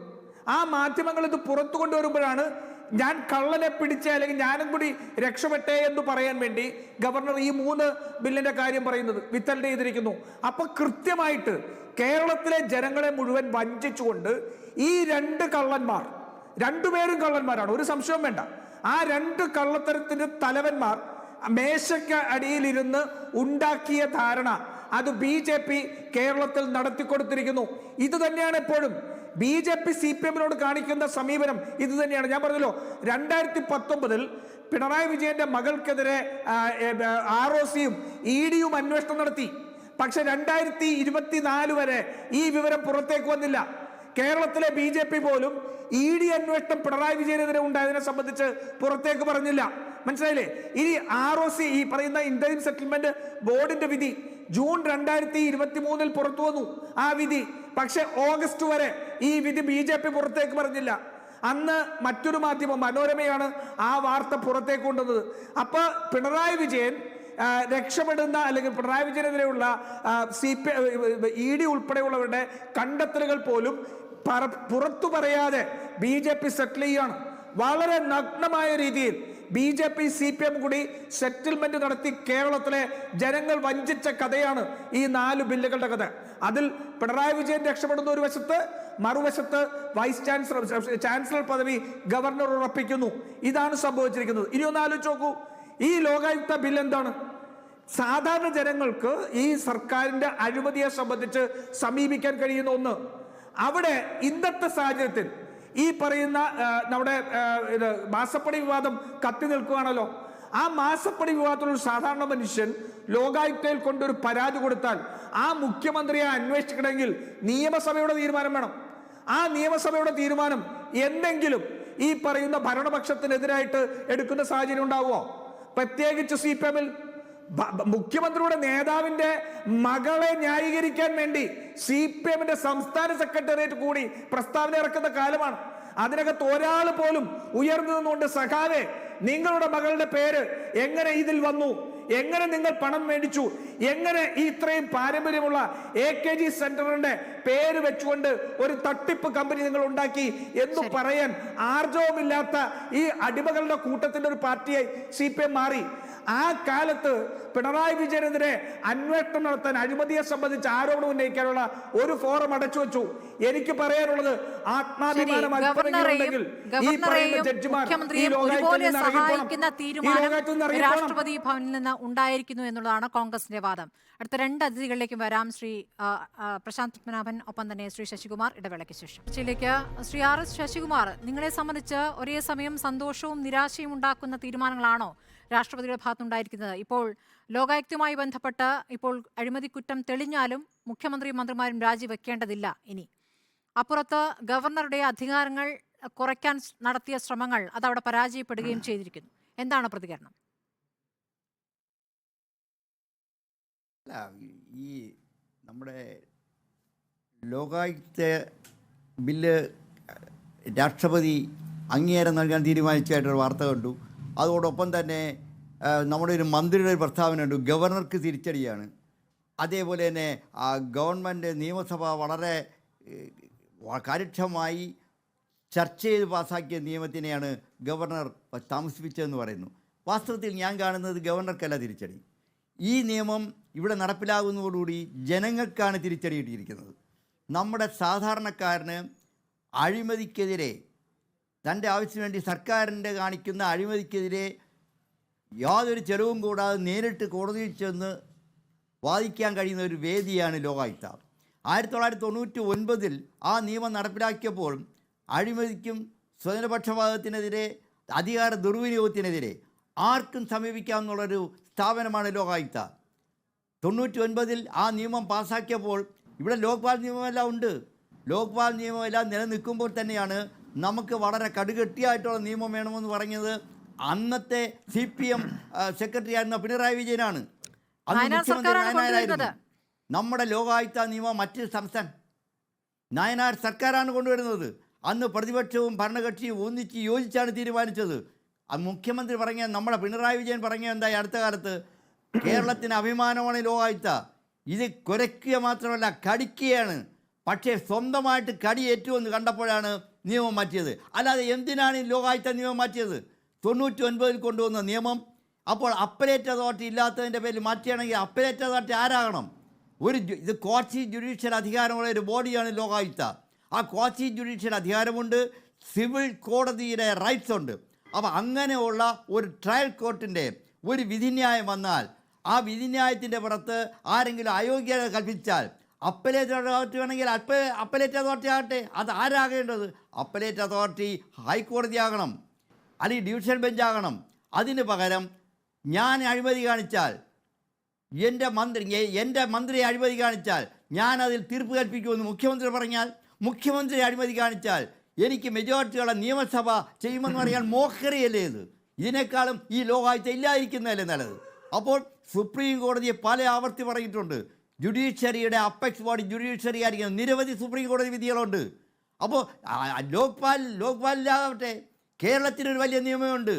ആ മാധ്യമങ്ങൾ ഇത് പുറത്തു കൊണ്ടുവരുമ്പോഴാണ് ഞാൻ കള്ളനെ പിടിച്ച, അല്ലെങ്കിൽ ഞാനും കൂടി രക്ഷപ്പെട്ടേ എന്ന് പറയാൻ വേണ്ടി ഗവർണർ ഈ 3 ബില്ലിന്റെ കാര്യം പറയുന്നത് വിത്തൽഡ് ചെയ്തിരിക്കുന്നു. അപ്പൊ കൃത്യമായിട്ട് കേരളത്തിലെ ജനങ്ങളെ മുഴുവൻ വഞ്ചിച്ചുകൊണ്ട് ഈ 2 കള്ളന്മാർ, രണ്ടുപേരും കള്ളന്മാരാണ്, ഒരു സംശയവും വേണ്ട. ആ 2 കള്ളത്തരത്തിന്റെ തലവന്മാർ മേശയ്ക്ക് അടിയിലിരുന്ന് ഉണ്ടാക്കിയ ധാരണ അത് BJP കേരളത്തിൽ നടത്തിക്കൊടുത്തിരിക്കുന്നു. ഇത് തന്നെയാണ് എപ്പോഴും BJP CPM-നോട് കാണിക്കുന്ന സമീപനം. ഇത് തന്നെയാണ് ഞാൻ പറഞ്ഞല്ലോ. 2019 പിണറായി വിജയന്റെ മകൾക്കെതിരെ ROC-യും ED-യും അന്വേഷണം നടത്തി. പക്ഷെ 2024 വരെ ഈ വിവരം പുറത്തേക്ക് വന്നില്ല. കേരളത്തിലെ BJP പോലും ED അന്വേഷണം പിണറായി വിജയനെതിരെ ഉണ്ടായതിനെ സംബന്ധിച്ച് പുറത്തേക്ക് പറഞ്ഞില്ല. മനസ്സിലായില്ലേ? ഇനി ROC, ഈ പറയുന്ന ഇന്ററിം സെറ്റിൽമെന്റ് ബോർഡിന്റെ വിധി ജൂൺ 2023 പുറത്തു വന്നു ആ വിധി. പക്ഷെ ഓഗസ്റ്റ് വരെ ഈ വിധി BJP പുറത്തേക്ക് പറഞ്ഞില്ല. അന്ന് മറ്റൊരു മാധ്യമം, മനോരമയാണ് ആ വാർത്ത പുറത്തേക്ക് കൊണ്ടുവന്നത്. അപ്പൊ പിണറായി വിജയൻ രക്ഷപ്പെടുന്ന, അല്ലെങ്കിൽ പിണറായി വിജയനെതിരെയുള്ള ED ഉൾപ്പെടെയുള്ളവരുടെ കണ്ടെത്തലുകൾ പോലും പുറത്തു പറയാതെ BJP സെറ്റിൽ ചെയ്യാണ്. വളരെ നഗ്നമായ രീതിയിൽ BJP CPM കൂടി സെറ്റിൽമെന്റ് നടത്തി കേരളത്തിലെ ജനങ്ങൾ വഞ്ചിച്ച കഥയാണ് ഈ 4 ബില്ലുകളുടെ കഥ. അതിൽ പിണറായി വിജയൻ രക്ഷപ്പെടുന്ന ഒരു വശത്ത്, മറുവശത്ത് വൈസ് ചാൻസലർ പദവി ഗവർണർ ഉറപ്പിക്കുന്നു. ഇതാണ് സംഭവിച്ചിരിക്കുന്നത്. ഇനി ഒന്ന് ആലോചിച്ച് നോക്കൂ, ഈ ലോകായുക്ത ബില്ല് എന്താണ്? സാധാരണ ജനങ്ങൾക്ക് ഈ സർക്കാരിന്റെ അഴിമതിയെ സംബന്ധിച്ച് സമീപിക്കാൻ കഴിയുന്ന ഒന്ന്. അവിടെ ഇന്നത്തെ സാഹചര്യത്തിൽ ഈ പറയുന്ന നമ്മുടെ മാസപ്പടി വിവാദം കത്തി നിൽക്കുകയാണല്ലോ. ആ മാസപ്പടി വിഭാഗത്തിലുള്ള ഒരു സാധാരണ മനുഷ്യൻ ലോകായുക്തയിൽ കൊണ്ടൊരു പരാതി കൊടുത്താൽ ആ മുഖ്യമന്ത്രിയെ അന്വേഷിക്കണമെങ്കിൽ നിയമസഭയുടെ തീരുമാനം വേണം. ആ നിയമസഭയുടെ തീരുമാനം എന്തെങ്കിലും ഈ പറയുന്ന ഭരണപക്ഷത്തിനെതിരായിട്ട് എടുക്കുന്ന സാഹചര്യം ഉണ്ടാവുമോ? പ്രത്യേകിച്ച് CPM-ൽ മുഖ്യമന്ത്രിയുടെ നേതാവിന്റെ മകളെ ന്യായീകരിക്കാൻ വേണ്ടി CPM-ന്റെ സംസ്ഥാന സെക്രട്ടേറിയറ്റ് കൂടി പ്രസ്താവന ഇറക്കുന്ന കാലമാണ്. അതിനകത്ത് ഒരാൾ പോലും ഉയർന്നു നിന്നുകൊണ്ട് സഖാവേ നിങ്ങളുടെ മകളുടെ പേര് എങ്ങനെ ഇതിൽ വന്നു, എങ്ങനെ നിങ്ങൾ പണം മേടിച്ചു, എങ്ങനെ ഈ ഇത്രയും പാരമ്പര്യമുള്ള AKG സെന്ററിന്റെ പേര് വെച്ചുകൊണ്ട് ഒരു തട്ടിപ്പ് കമ്പനി നിങ്ങൾ ഉണ്ടാക്കി എന്ന് പറയാൻ ആർജവമില്ലാത്ത ഈ അടിമകളുടെ കൂട്ടത്തിന്റെ ഒരു പാർട്ടിയായി CPM മാറി. ആ കാലത്ത് പിണറായി വിജയനെതിരെ അന്വേഷണം നടത്താൻ അഴിമതിയെ സംബന്ധിച്ച് ആരോപണം ഉന്നയിക്കാനുള്ള ഒരു ഫോറം അടച്ചു വെച്ചു. എനിക്ക് പറയാനുള്ളത് ആത്മാഭിമാനം അല്പമെങ്കിലുണ്ടെങ്കിൽ ഈ പറയുന്ന ജഡ്ജിമാർ ഈ സഹായിക്കുന്ന തീരുമാനം രാഷ്ട്രപതി ഭവനിൽ നിന്ന് ഉണ്ടായിരിക്കുന്നു എന്നുള്ളതാണ് കോൺഗ്രസിന്റെ വാദം. അടുത്ത 2 അതിഥികളിലേക്കും വരാം. ശ്രീ പ്രശാന്ത് പത്മനാഭൻ, ഒപ്പം തന്നെ ശ്രീ ശശികുമാർ ഇടവേളയ്ക്ക് ശേഷം. ചർച്ചയിലേക്ക് ശ്രീ RS ശശികുമാർ, നിങ്ങളെ സംബന്ധിച്ച് ഒരേ സമയം സന്തോഷവും നിരാശയും ഉണ്ടാക്കുന്ന തീരുമാനങ്ങളാണോ രാഷ്ട്രപതിയുടെ ഭാഗത്തുണ്ടായിരിക്കുന്നത്? ഇപ്പോൾ ലോകായുക്തയുമായി ബന്ധപ്പെട്ട് ഇപ്പോൾ അഴിമതി കുറ്റം തെളിഞ്ഞാലും മുഖ്യമന്ത്രിയും മന്ത്രിമാരും രാജിവെക്കേണ്ടതില്ല. ഇനി അപ്പുറത്ത് ഗവർണറുടെ അധികാരങ്ങൾ കുറയ്ക്കാൻ നടത്തിയ ശ്രമങ്ങൾ അതവിടെ പരാജയപ്പെടുകയും ചെയ്തിരിക്കുന്നു. എന്താണ് പ്രതികരണം? ഈ നമ്മുടെ ലോകായുക്ത ബില്ല് രാഷ്ട്രപതി അംഗീകാരം നൽകാൻ തീരുമാനിച്ചതായിട്ടൊരു വാർത്ത കണ്ടു. അതോടൊപ്പം തന്നെ നമ്മുടെ ഒരു മന്ത്രിയുടെ ഒരു പ്രസ്താവന ഉണ്ട്, ഗവർണർക്ക് തിരിച്ചടിയാണ്. അതേപോലെ തന്നെ ഗവൺമെൻറ് നിയമസഭ വളരെ കാര്യക്ഷമമായി ചർച്ച ചെയ്ത് പാസ്സാക്കിയ നിയമത്തിനെയാണ് ഗവർണർ താമസിപ്പിച്ചതെന്ന് പറയുന്നു. വാസ്തവത്തിൽ ഞാൻ കാണുന്നത് ഗവർണർക്കല്ല തിരിച്ചടി. ഈ നിയമം ഇവിടെ നടപ്പിലാകുന്നതോടുകൂടി ജനങ്ങൾക്കാണ് തിരിച്ചടി കിട്ടിയിരിക്കുന്നത്. നമ്മുടെ സാധാരണക്കാരന് അഴിമതിക്കെതിരെ, തൻ്റെ ആവശ്യത്തിന് വേണ്ടി സർക്കാരിൻ്റെ കാണിക്കുന്ന അഴിമതിക്കെതിരെ യാതൊരു ചെലവും കൂടാതെ നേരിട്ട് കോടതിയിൽ ചെന്ന് വാദിക്കാൻ കഴിയുന്ന ഒരു വേദിയാണ് ലോകായുക്ത. 1999 ആ നിയമം നടപ്പിലാക്കിയപ്പോൾ അഴിമതിക്കും സ്വജനപക്ഷപാതത്തിനെതിരെ, അധികാര ദുർവിനിയോഗത്തിനെതിരെ ആർക്കും സമീപിക്കാമെന്നുള്ളൊരു സ്ഥാപനമാണ് ലോകായുക്ത. 99 ആ നിയമം പാസ്സാക്കിയപ്പോൾ ഇവിടെ ലോക്പാൽ നിയമമെല്ലാം ഉണ്ട്. ലോക്പാൽ നിയമമെല്ലാം നിലനിൽക്കുമ്പോൾ തന്നെയാണ് നമുക്ക് വളരെ കടുകെട്ടിയായിട്ടുള്ള നിയമം വേണമെന്ന് പറഞ്ഞത് അന്നത്തെ CPM സെക്രട്ടറി ആയിരുന്ന പിണറായി വിജയനാണ്. അന്ന് മുഖ്യമന്ത്രി നായനാരായിരുന്നു. നമ്മുടെ ലോകായുക്ത നിയമം മറ്റ് സംസ്ഥാനം നായനാർ സർക്കാരാണ് കൊണ്ടുവരുന്നത്. അന്ന് പ്രതിപക്ഷവും ഭരണകക്ഷിയും ഒന്നിച്ച് യോജിച്ചാണ് തീരുമാനിച്ചത്. മുഖ്യമന്ത്രി പറഞ്ഞ, നമ്മുടെ പിണറായി വിജയൻ പറഞ്ഞ എന്തായി അടുത്ത കാലത്ത്, കേരളത്തിന് അഭിമാനമാണ് ലോകായുക്ത. ഇത് കുരയ്ക്കുക മാത്രമല്ല കടിക്കുകയാണ്. പക്ഷേ സ്വന്തമായിട്ട് കടിയേറ്റുമെന്ന് കണ്ടപ്പോഴാണ് നിയമം മാറ്റിയത്. അല്ലാതെ എന്തിനാണ് ഈ ലോകായുക്ത നിയമം മാറ്റിയത്? 99 കൊണ്ടുവന്ന നിയമം അപ്പോൾ അപ്പലേറ്റ് അതോറിറ്റി ഇല്ലാത്തതിൻ്റെ പേരിൽ മാറ്റുകയാണെങ്കിൽ അപ്പലേറ്റ് അതോറിറ്റി ആരാകണം? ഇത് ക്വാസി ജുഡീഷ്യൽ അധികാരമുള്ള ഒരു ബോഡിയാണ് ലോകായുക്ത. ആ ക്വാസി ജുഡീഷ്യൽ അധികാരമുണ്ട്, സിവിൽ കോടതിയുടെ റൈറ്റ്സ് ഉണ്ട്. അപ്പോൾ അങ്ങനെയുള്ള ഒരു ട്രയൽ കോർട്ടിൻ്റെ ഒരു വിധിന്യായം വന്നാൽ ആ വിധിന്യായത്തിൻ്റെ പുറത്ത് ആരെങ്കിലും അയോഗ്യത കൽപ്പിച്ചാൽ അപ്പലേറ്റ് അതോറിറ്റി വേണമെങ്കിൽ അപ്പലേറ്റ് അതോറിറ്റി ആകട്ടെ. അത് ആരാകേണ്ടത്? അപ്പലേറ്റ് അതോറിറ്റി ഹൈക്കോടതി ആകണം, അല്ലെങ്കിൽ ഡിവിഷൻ ബെഞ്ചാകണം. അതിന് പകരം ഞാൻ അഴിമതി കാണിച്ചാൽ, എൻ്റെ മന്ത്രി അഴിമതി കാണിച്ചാൽ ഞാനതിൽ തീർപ്പ് കൽപ്പിക്കുമെന്ന് മുഖ്യമന്ത്രി പറഞ്ഞാൽ, മുഖ്യമന്ത്രി അഴിമതി കാണിച്ചാൽ എനിക്ക് മെജോറിറ്റിയുള്ള നിയമസഭ ചെയ്യുമെന്ന് പറയാൻ മോക്കറിയല്ലേ ഇത്? ഇതിനേക്കാളും ഈ ലോകായുക്ത ഇല്ലാതിരിക്കുന്നതല്ലേ നല്ലത്? അപ്പോൾ സുപ്രീം കോടതിയെ പല ആവർത്തി പറഞ്ഞിട്ടുണ്ട്, ജുഡീഷ്യറിയുടെ അപ്പെക്സ് ബോഡി ജുഡീഷ്യറി ആയിരിക്കും. നിരവധി സുപ്രീം കോടതി വിധികളുണ്ട്. അപ്പോൾ ലോക്പാലിലാകട്ടെ, കേരളത്തിനൊരു വലിയ നിയമമുണ്ട്.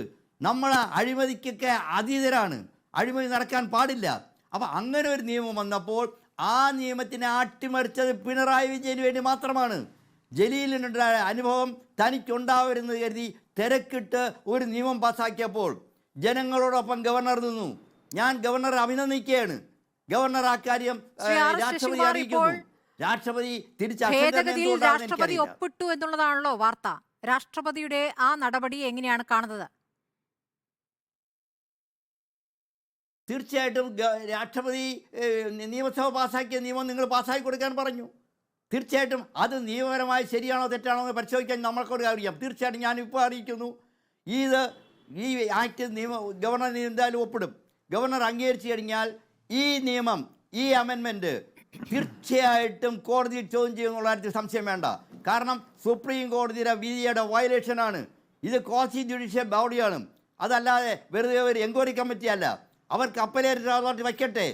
നമ്മൾ അഴിമതിക്കൊക്കെ അതീതരാണ്, അഴിമതി നടക്കാൻ പാടില്ല. അപ്പോൾ അങ്ങനെ ഒരു നിയമം വന്നപ്പോൾ ആ നിയമത്തിനെ അട്ടിമറിച്ചത് പിണറായി വിജയന് വേണ്ടി മാത്രമാണ്. ജലീലിനുണ്ടായ അനുഭവം തനിക്കുണ്ടാവരുതെന്ന് കരുതി തിരക്കിട്ട് ഒരു നിയമം പാസ്സാക്കിയപ്പോൾ ജനങ്ങളോടൊപ്പം ഗവർണർ നിന്നു. ഞാൻ ഗവർണറെ അഭിനന്ദിക്കുകയാണ്. ഗവർണർ ആ കാര്യം രാഷ്ട്രപതി അറിയിക്കുന്നു. രാഷ്ട്രപതി രാഷ്ട്രപതി ഒപ്പിട്ടു എന്നുള്ളതാണല്ലോ വാർത്ത. രാഷ്ട്രപതിയുടെ ആ നടപടി എങ്ങനെയാണ് കാണുന്നത്? തീർച്ചയായിട്ടും രാഷ്ട്രപതി നിയമസഭ പാസ്സാക്കിയ നിയമം നിങ്ങൾ പാസ്സാക്കി കൊടുക്കാൻ പറഞ്ഞു. തീർച്ചയായിട്ടും അത് നിയമപരമായി ശരിയാണോ തെറ്റാണോ എന്ന് പരിശോധിക്കാൻ നമ്മൾക്കോട് അറിയാം. തീർച്ചയായിട്ടും ഞാനിപ്പോൾ അറിയിക്കുന്നു, ഇത് ഈ ആക്ട് ഗവർണർ എന്തായാലും ഒപ്പിടും. ഗവർണർ അംഗീകരിച്ചു കഴിഞ്ഞാൽ ഈ നിയമം, ഈ അമെൻമെൻറ്റ് തീർച്ചയായിട്ടും കോടതി ചോദ്യം ചെയ്യുന്നുള്ള കാര്യത്തിൽ സംശയം വേണ്ട. കാരണം സുപ്രീം കോടതിയുടെ വിധിയുടെ വയലേഷനാണ്. ഇത് കോൺസ്റ്റിറ്റ്യൂഷ്യൽ ബോഡിയാണ്. അതല്ലാതെ വെറുതെ ഒരു എൻക്വയറി കമ്മിറ്റി അല്ല. അവർക്ക് അപ്പലേറ്റ് അതോറിറ്റി വയ്ക്കട്ടെ,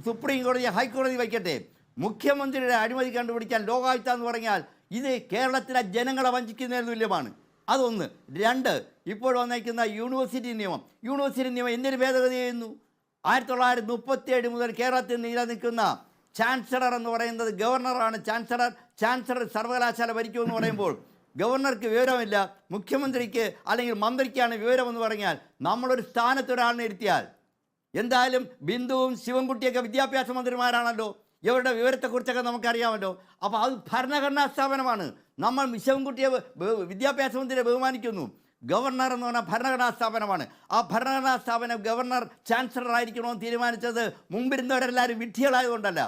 സുപ്രീം കോടതി ഹൈക്കോടതി വയ്ക്കട്ടെ. മുഖ്യമന്ത്രിയുടെ അഴിമതി കണ്ടുപിടിക്കാൻ ലോകായുക്ത എന്ന് പറഞ്ഞാൽ ഇത് കേരളത്തിലെ ജനങ്ങളെ വഞ്ചിക്കുന്നതിന് തുല്യമാണ്. അതൊന്ന്. രണ്ട്, ഇപ്പോൾ വന്നേക്കുന്ന യൂണിവേഴ്സിറ്റി നിയമം എന്തിന് ഭേദഗതി ചെയ്യുന്നു? 1937 മുതൽ കേരളത്തിൽ നിലനിൽക്കുന്ന ചാൻസലർ എന്ന് പറയുന്നത് ഗവർണറാണ്. ചാൻസലർ സർവകലാശാല ഭരിക്കുമെന്ന് പറയുമ്പോൾ ഗവർണർക്ക് വിവരമില്ല, മുഖ്യമന്ത്രിക്ക് അല്ലെങ്കിൽ മന്ത്രിക്കാണ് വിവരമെന്ന് പറഞ്ഞാൽ നമ്മളൊരു സ്ഥാനത്തൊരാളിനെ ഇരുത്തിയാൽ, എന്തായാലും ബിന്ദുവും ശിവൻകുട്ടിയൊക്കെ വിദ്യാഭ്യാസ മന്ത്രിമാരാണല്ലോ, ഇവരുടെ വിവരത്തെക്കുറിച്ചൊക്കെ നമുക്കറിയാമല്ലോ. അപ്പോൾ അത് ഭരണഘടനാ സ്ഥാപനമാണ്. നമ്മൾ ശിവൻകുട്ടിയെ വിദ്യാഭ്യാസ മന്ത്രിയെ ബഹുമാനിക്കുന്നു. ഗവർണർ എന്ന് പറഞ്ഞാൽ ഭരണഘടനാ സ്ഥാപനമാണ്. ആ ഭരണഘടനാ സ്ഥാപനം ഗവർണർ ചാൻസലർ ആയിരിക്കണമെന്ന് തീരുമാനിച്ചത് മുമ്പിരുന്നവരെല്ലാവരും വിഡ്ഢികളായതുകൊണ്ടല്ല.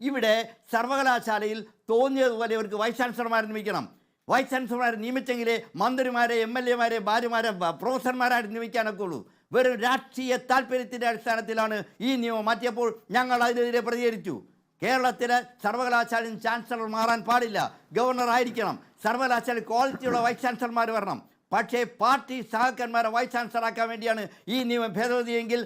ഇവിടെ സർവകലാശാലയിൽ തോന്നിയതുപോലെ ഇവർക്ക് വൈസ് ചാൻസലർമാരെ നിയമിക്കണം. വൈസ് ചാൻസലർമാരെ നിയമിച്ചെങ്കിലേ മന്ത്രിമാരെ, MLA മാരെ, ഭാര്യമാരെ, പ്രൊഫസർമാരായിട്ട് നിയമിക്കാനൊക്കെ ഉള്ളൂ. വെറും രാഷ്ട്രീയ താല്പര്യത്തിൻ്റെ അടിസ്ഥാനത്തിലാണ് ഈ നിയമം മാറ്റിയപ്പോൾ ഞങ്ങൾ അതിനെതിരെ പ്രതികരിച്ചു. കേരളത്തിലെ സർവകലാശാലയിൽ ചാൻസലർ മാറാൻ പാടില്ല, ഗവർണർ ആയിരിക്കണം. സർവകലാശാല ക്വാളിറ്റിയുള്ള വൈസ് ചാൻസലർമാർ വരണം. പക്ഷേ പാർട്ടി സഹാക്കന്മാരെ വൈസ് ചാൻസലറാക്കാൻ വേണ്ടിയാണ് ഈ നിയമം ഭേദഗതിയെങ്കിൽ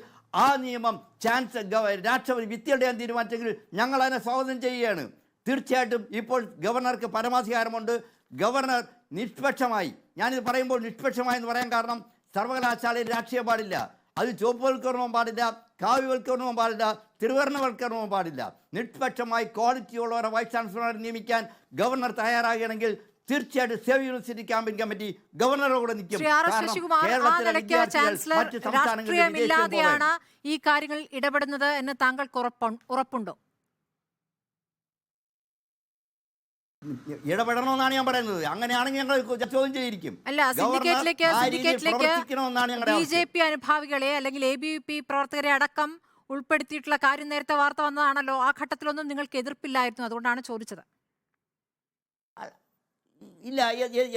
ആ നിയമം രാഷ്ട്രപതി വിദ്യയുടെയാൻ തീരുമാനിച്ചെങ്കിൽ ഞങ്ങൾ അതിനെ സ്വാഗതം ചെയ്യുകയാണ്. തീർച്ചയായിട്ടും ഇപ്പോൾ ഗവർണർക്ക് പരമാധികാരമുണ്ട്. ഗവർണർ നിഷ്പക്ഷമായി, ഞാനിത് പറയുമ്പോൾ നിഷ്പക്ഷമായി എന്ന് പറയാൻ കാരണം സർവകലാശാലയിൽ രാഷ്ട്രീയം പാടില്ല, അത് ചുവപ്പുവൽക്കരണവും പാടില്ല, കാവ്യവൽക്കരണവും പാടില്ല, ത്രിവർണ്ണവൽക്കരണവും പാടില്ല. നിഷ്പക്ഷമായി ക്വാളിറ്റിയുള്ളവരെ വൈസ് ചാൻസലറെ നിയമിക്കാൻ ഗവർണർ തയ്യാറാകുകയാണെങ്കിൽ തീർച്ചയായിട്ടും സേവ് യൂണിവേഴ്സിറ്റി ക്യാമ്പയിൻ കമ്മിറ്റി ഗവർണറോട് നിൽക്കും. രാഷ്ട്രീയമില്ലാതെയാണ് ഈ കാര്യങ്ങൾ ഇടപെടുന്നത് എന്ന് താങ്കൾക്ക് ഉറപ്പുണ്ടോ? ഇടപെടണമെന്നാണ് ഞാൻ പറയുന്നത്. അങ്ങനെയാണെങ്കിൽ ഞങ്ങൾ ചോദ്യം ചെയ്തിരിക്കും. അല്ല, സിൻഡിക്കേറ്റിലേക്ക് BJP അനുഭാവികളെ അല്ലെങ്കിൽ ABVP പ്രവർത്തകരെ അടക്കം ഉൾപ്പെടുത്തിയിട്ടുള്ള കാര്യം നേരത്തെ വാർത്ത വന്നതാണല്ലോ. ആ ഘട്ടത്തിലൊന്നും നിങ്ങൾക്ക് എതിർപ്പില്ലായിരുന്നു, അതുകൊണ്ടാണ് ചോദിച്ചത്. ഇല്ല,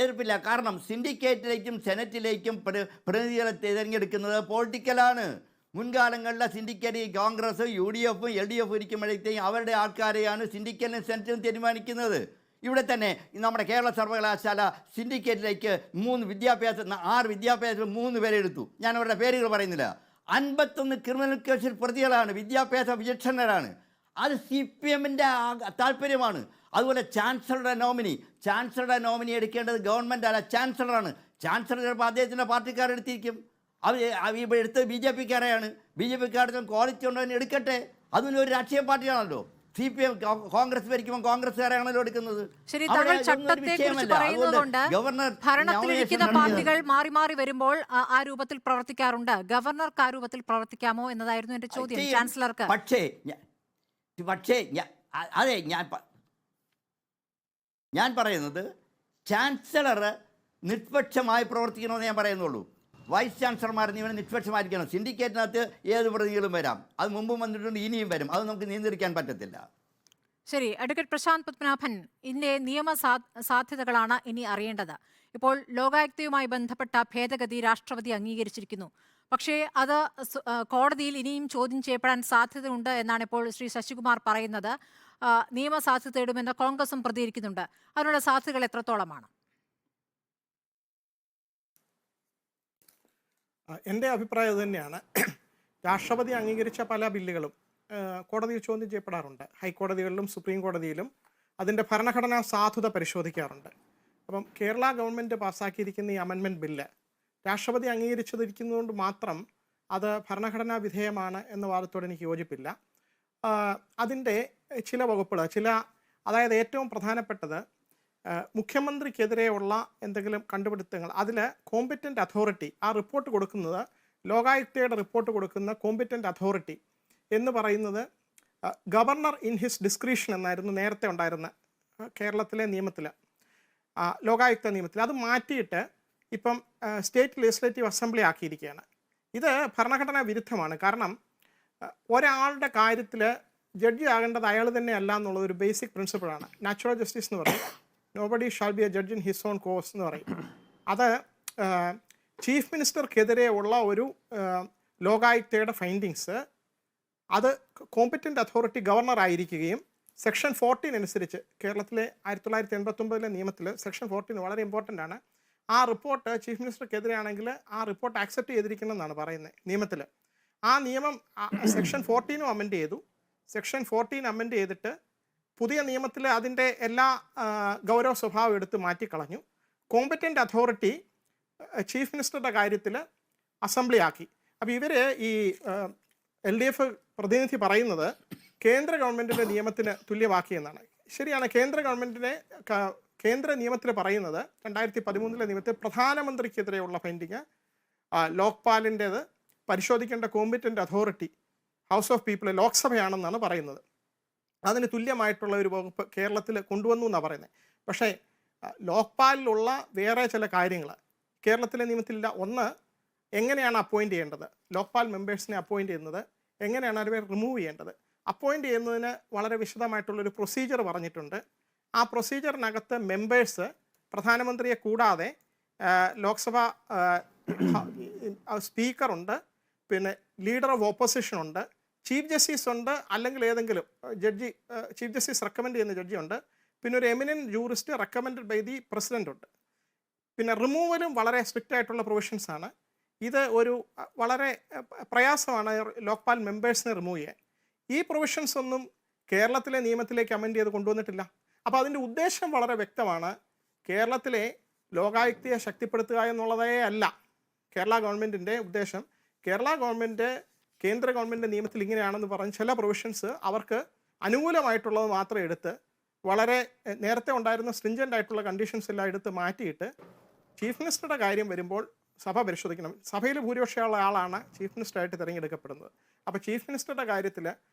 എതിർപ്പില്ല. കാരണം സിൻഡിക്കേറ്റിലേക്കും സെനറ്റിലേക്കും പ്രതിനിധികളെ തിരഞ്ഞെടുക്കുന്നത് പൊളിറ്റിക്കലാണ്. മുൻകാലങ്ങളിലെ സിൻഡിക്കേറ്റ് കോൺഗ്രസ്, UDF, LDF ഇരിക്കുമ്പോഴത്തേക്കും അവരുടെ ആൾക്കാരെയാണ് സിൻഡിക്കേറ്റിലും സെനറ്റിലും തീരുമാനിക്കുന്നത്. ഇവിടെ തന്നെ നമ്മുടെ കേരള സർവകലാശാല സിൻഡിക്കേറ്റിലേക്ക് 6 വിദ്യാഭ്യാസം 3 പേരെ എടുത്തു. ഞാൻ അവരുടെ പേരുകൾ പറയുന്നില്ല. 51 ക്രിമിനൽ കേസിൽ പ്രതികളാണ്, വിദ്യാഭ്യാസ വിചക്ഷണരാണ്. അത് CPM-ൻ്റെ താല്പര്യമാണ്. അതുപോലെ ചാൻസലറുടെ നോമിനി എടുക്കേണ്ടത് ഗവൺമെൻറ് അല്ല, ചാൻസലറാണ്. ചാൻസലർ ചിലപ്പോൾ അദ്ദേഹത്തിൻ്റെ പാർട്ടിക്കാരെടുത്തിരിക്കും. ഇവിടെ എടുത്തത് BJP-ക്കാരെയാണ്. BJP-ക്കാരുടെ ക്വാളിറ്റി ഉണ്ടോ എടുക്കട്ടെ. അതിന് ഒരു രാഷ്ട്രീയ പാർട്ടിയാണല്ലോ. CPM കോൺഗ്രസ് ഭരിക്കുമ്പോൾ കോൺഗ്രസ്സുകാരാണല്ലോ എടുക്കുന്നത്. ഭരണത്തിലിരിക്കുന്ന പാർട്ടികൾ മാറി മാറി വരുമ്പോൾ ആ രൂപത്തിൽ പ്രവർത്തിക്കാറുണ്ട്. ഗവർണർക്ക് ആ രൂപത്തിൽ പ്രവർത്തിക്കാമോ എന്നതായിരുന്നു എന്റെ ചോദ്യം ചാൻസലർക്ക്. പക്ഷേ അതെ, ഞാൻ പറയുന്നത് ചാൻസലർ നിഷ്പക്ഷമായി പ്രവർത്തിക്കണമെന്ന് ഞാൻ പറയുന്നുള്ളൂ. വൈസ് ചാൻസലർമാർ നിയമനം നിഷ്പക്ഷമായിരിക്കണം. സിൻഡിക്കേറ്റിനകത്ത് ഏത് പ്രതികളും വരാം. അത് മുമ്പും വന്നിട്ടുണ്ട്, ഇനിയും വരും. അത് നമുക്ക് നിയന്ത്രിക്കാൻ പറ്റത്തില്ല. ശരി, അഡ്വക്കേറ്റ് പ്രശാന്ത് പത്മനാഭൻ, ഇതിന്റെ നിയമ സാധ്യതകളാണ് ഇനി അറിയേണ്ടത്. ഇപ്പോൾ ലോകായുക്തയുമായി ബന്ധപ്പെട്ട ഭേദഗതി രാഷ്ട്രപതി അംഗീകരിച്ചിരിക്കുന്നു. പക്ഷേ അത് കോടതിയിൽ ഇനിയും ചോദ്യം ചെയ്യപ്പെടാൻ സാധ്യതയുണ്ട് എന്നാണ് ഇപ്പോൾ ശ്രീ ശശികുമാർ പറയുന്നത്. നിയമ സാധ്യത തേടുമെന്ന് കോൺഗ്രസും പ്രതികരിക്കുന്നുണ്ട്. അതിനുള്ള സാധ്യതകൾ എത്രത്തോളമാണ്? എൻ്റെ അഭിപ്രായം തന്നെയാണ്. രാഷ്ട്രപതി അംഗീകരിച്ച പല ബില്ലുകളും കോടതിയിൽ ചോദ്യം ചെയ്യപ്പെടാറുണ്ട്. ഹൈക്കോടതികളിലും സുപ്രീം കോടതിയിലും അതിൻ്റെ ഭരണഘടനാ സാധുത പരിശോധിക്കാറുണ്ട്. അപ്പം കേരള ഗവൺമെൻറ് പാസ്സാക്കിയിരിക്കുന്ന ഈ അമെൻമെൻറ്റ് ബില്ല് രാഷ്ട്രപതി അംഗീകരിച്ചിരിക്കുന്നതുകൊണ്ട് മാത്രം അത് ഭരണഘടനാ വിധേയമാണ് എന്ന വാദത്തോട് എനിക്ക് യോജിപ്പില്ല. അതിൻ്റെ ചില വകുപ്പുകൾ, അതായത് ഏറ്റവും പ്രധാനപ്പെട്ടത് മുഖ്യമന്ത്രിക്കെതിരെയുള്ള എന്തെങ്കിലും കണ്ടുപിടുത്തങ്ങൾ, അതിൽ കോമ്പിറ്റൻ്റ് അതോറിറ്റി, ആ റിപ്പോർട്ട് കൊടുക്കുന്നത് ലോകായുക്തയുടെ റിപ്പോർട്ട് കൊടുക്കുന്ന കോമ്പിറ്റൻ്റ് അതോറിറ്റി എന്ന് പറയുന്നത് ഗവർണർ ഇൻ ഹിസ് ഡിസ്ക്രിഷൻ എന്നായിരുന്നു നേരത്തെ ഉണ്ടായിരുന്ന കേരളത്തിലെ നിയമത്തിൽ, ലോകായുക്ത നിയമത്തിൽ. അത് മാറ്റിയിട്ട് ഇപ്പം സ്റ്റേറ്റ് ലെജിസ്ലേറ്റീവ് അസംബ്ലി ആക്കിയിരിക്കുകയാണ്. ഇത് ഭരണഘടനാ വിരുദ്ധമാണ്. കാരണം ഒരാളുടെ കാര്യത്തിൽ ജഡ്ജി ആകേണ്ടത് അയാൾ തന്നെ അല്ല എന്നുള്ളത് ഒരു ബേസിക് പ്രിൻസിപ്പിളാണ്. നാച്ചുറൽ ജസ്റ്റിസ് എന്ന് പറയും. Nobody shall be a judge in his own cause എന്ന് പറയും. അത് ചീഫ് മിനിസ്റ്റർക്കെതിരെ ഉള്ള ഒരു ലോകായുക്തയുടെ ഫൈൻഡിങ്സ് അത് കോമ്പറ്റൻ്റ് അതോറിറ്റി ഗവർണർ ആയിരിക്കുകയും സെക്ഷൻ 14 അനുസരിച്ച് കേരളത്തിലെ 1989 നിയമത്തിൽ സെക്ഷൻ 14 വളരെ ഇമ്പോർട്ടൻ്റ് ആണ്. ആ റിപ്പോർട്ട് ചീഫ് മിനിസ്റ്റർക്കെതിരെയാണെങ്കിൽ ആ റിപ്പോർട്ട് ആക്സെപ്റ്റ് ചെയ്തിരിക്കണം എന്നാണ് പറയുന്നത് നിയമത്തിൽ. ആ നിയമം സെക്ഷൻ 14 അമെൻഡ് ചെയ്തു. സെക്ഷൻ 14 അമെൻഡ് ചെയ്തിട്ട് പുതിയ നിയമത്തിൽ അതിൻ്റെ എല്ലാ ഗൗരവ സ്വഭാവം എടുത്ത് മാറ്റിക്കളഞ്ഞു. കോമ്പറ്റൻ്റ് അതോറിറ്റി ചീഫ് മിനിസ്റ്ററുടെ കാര്യത്തിൽ അസംബ്ലി ആക്കി. അപ്പോൾ ഇവർ ഈ LDF പ്രതിനിധി പറയുന്നത് കേന്ദ്ര ഗവൺമെൻറ്റിൻ്റെ നിയമത്തിന് തുല്യമാക്കിയെന്നാണ്. ശരിയാണ്, കേന്ദ്ര നിയമത്തിൽ പറയുന്നത് 2013 നിയമത്തിൽ പ്രധാനമന്ത്രിക്കെതിരെയുള്ള ഫൈൻഡിങ് ലോക്പാലിൻ്റേത് പരിശോധിക്കേണ്ട competent authority house of people ലോക്സഭയാണെന്നാണ് പറയുന്നത്. അതിന് തുല്യമായിട്ടുള്ള ഒരു വകുപ്പ് കേരളത്തിൽ കൊണ്ടുവന്നു എന്നാണ് പറയുന്നത്. പക്ഷേ ലോക്പാലിലുള്ള വേറെ ചില കാര്യങ്ങൾ കേരളത്തിലെ നിയമത്തിലില്ല. ഒന്ന്, എങ്ങനെയാണ് അപ്പോയിൻറ്റ് ചെയ്യേണ്ടത്, ലോക്പാൽ മെമ്പേഴ്സിനെ അപ്പോയിൻറ്റ് ചെയ്യുന്നത്, എങ്ങനെയാണ് അവരെ റിമൂവ് ചെയ്യേണ്ടത്. അപ്പോയിൻറ്റ് ചെയ്യുന്നതിന് വളരെ വിശദമായിട്ടുള്ളൊരു പ്രൊസീജിയർ പറഞ്ഞിട്ടുണ്ട്. ആ പ്രൊസീജിയറിനകത്ത് മെമ്പേഴ്സ് പ്രധാനമന്ത്രിയെ കൂടാതെ ലോക്സഭ സ്പീക്കറുണ്ട്, പിന്നെ ലീഡർ ഓഫ് ഓപ്പോസിഷൻ ഉണ്ട്, ചീഫ് ജസ്റ്റിസ് ഉണ്ട്, അല്ലെങ്കിൽ ഏതെങ്കിലും ജഡ്ജി ചീഫ് ജസ്റ്റിസ് റെക്കമെൻഡ് ചെയ്യുന്ന ജഡ്ജി ഉണ്ട്, പിന്നെ ഒരു eminent jurist recommended by the president ഉണ്ട്. പിന്നെ റിമൂവലും വളരെ സ്ട്രിക്റ്റ് ആയിട്ടുള്ള പ്രൊവിഷൻസ് ആണ്. ഇത് ഒരു വളരെ പ്രയാസമാണ് ലോക്പാൽ മെമ്പേഴ്സിനെ റിമൂവ് ചെയ്യാൻ. ഈ പ്രൊവിഷൻസ് ഒന്നും കേരളത്തിലെ നിയമത്തിലേക്ക് അമെൻഡ് ചെയ്ത് കൊണ്ടുവന്നിട്ടില്ല. അപ്പോൾ അതിൻ്റെ ഉദ്ദേശം വളരെ വ്യക്തമാണ്. കേരളത്തിലെ ലോകായുക്തയെ ശക്തിപ്പെടുത്തുക എന്നുള്ളതേ അല്ല കേരള ഗവൺമെൻറ്റിൻ്റെ ഉദ്ദേശം. കേരള ഗവൺമെൻറ് കേന്ദ്ര ഗവൺമെൻറ് നിയമത്തിൽ ഇങ്ങനെയാണെന്ന് പറഞ്ഞ് ചില പ്രൊവിഷൻസ് അവർക്ക് അനുകൂലമായിട്ടുള്ളത് മാത്രം എടുത്ത് വളരെ നേരത്തെ ഉണ്ടായിരുന്ന സ്ട്രിഞ്ചൻ്റ് ആയിട്ടുള്ള കണ്ടീഷൻസ് എല്ലാം എടുത്ത് മാറ്റിയിട്ട് ചീഫ് മിനിസ്റ്ററുടെ കാര്യം വരുമ്പോൾ സഭ പരിശോധിക്കണം. സഭയിൽ ഭൂരിപക്ഷമുള്ള ആളാണ് ചീഫ് മിനിസ്റ്ററായിട്ട് തിരഞ്ഞെടുക്കപ്പെടുന്നത്. അപ്പോൾ ചീഫ് മിനിസ്റ്ററുടെ കാര്യത്തിൽ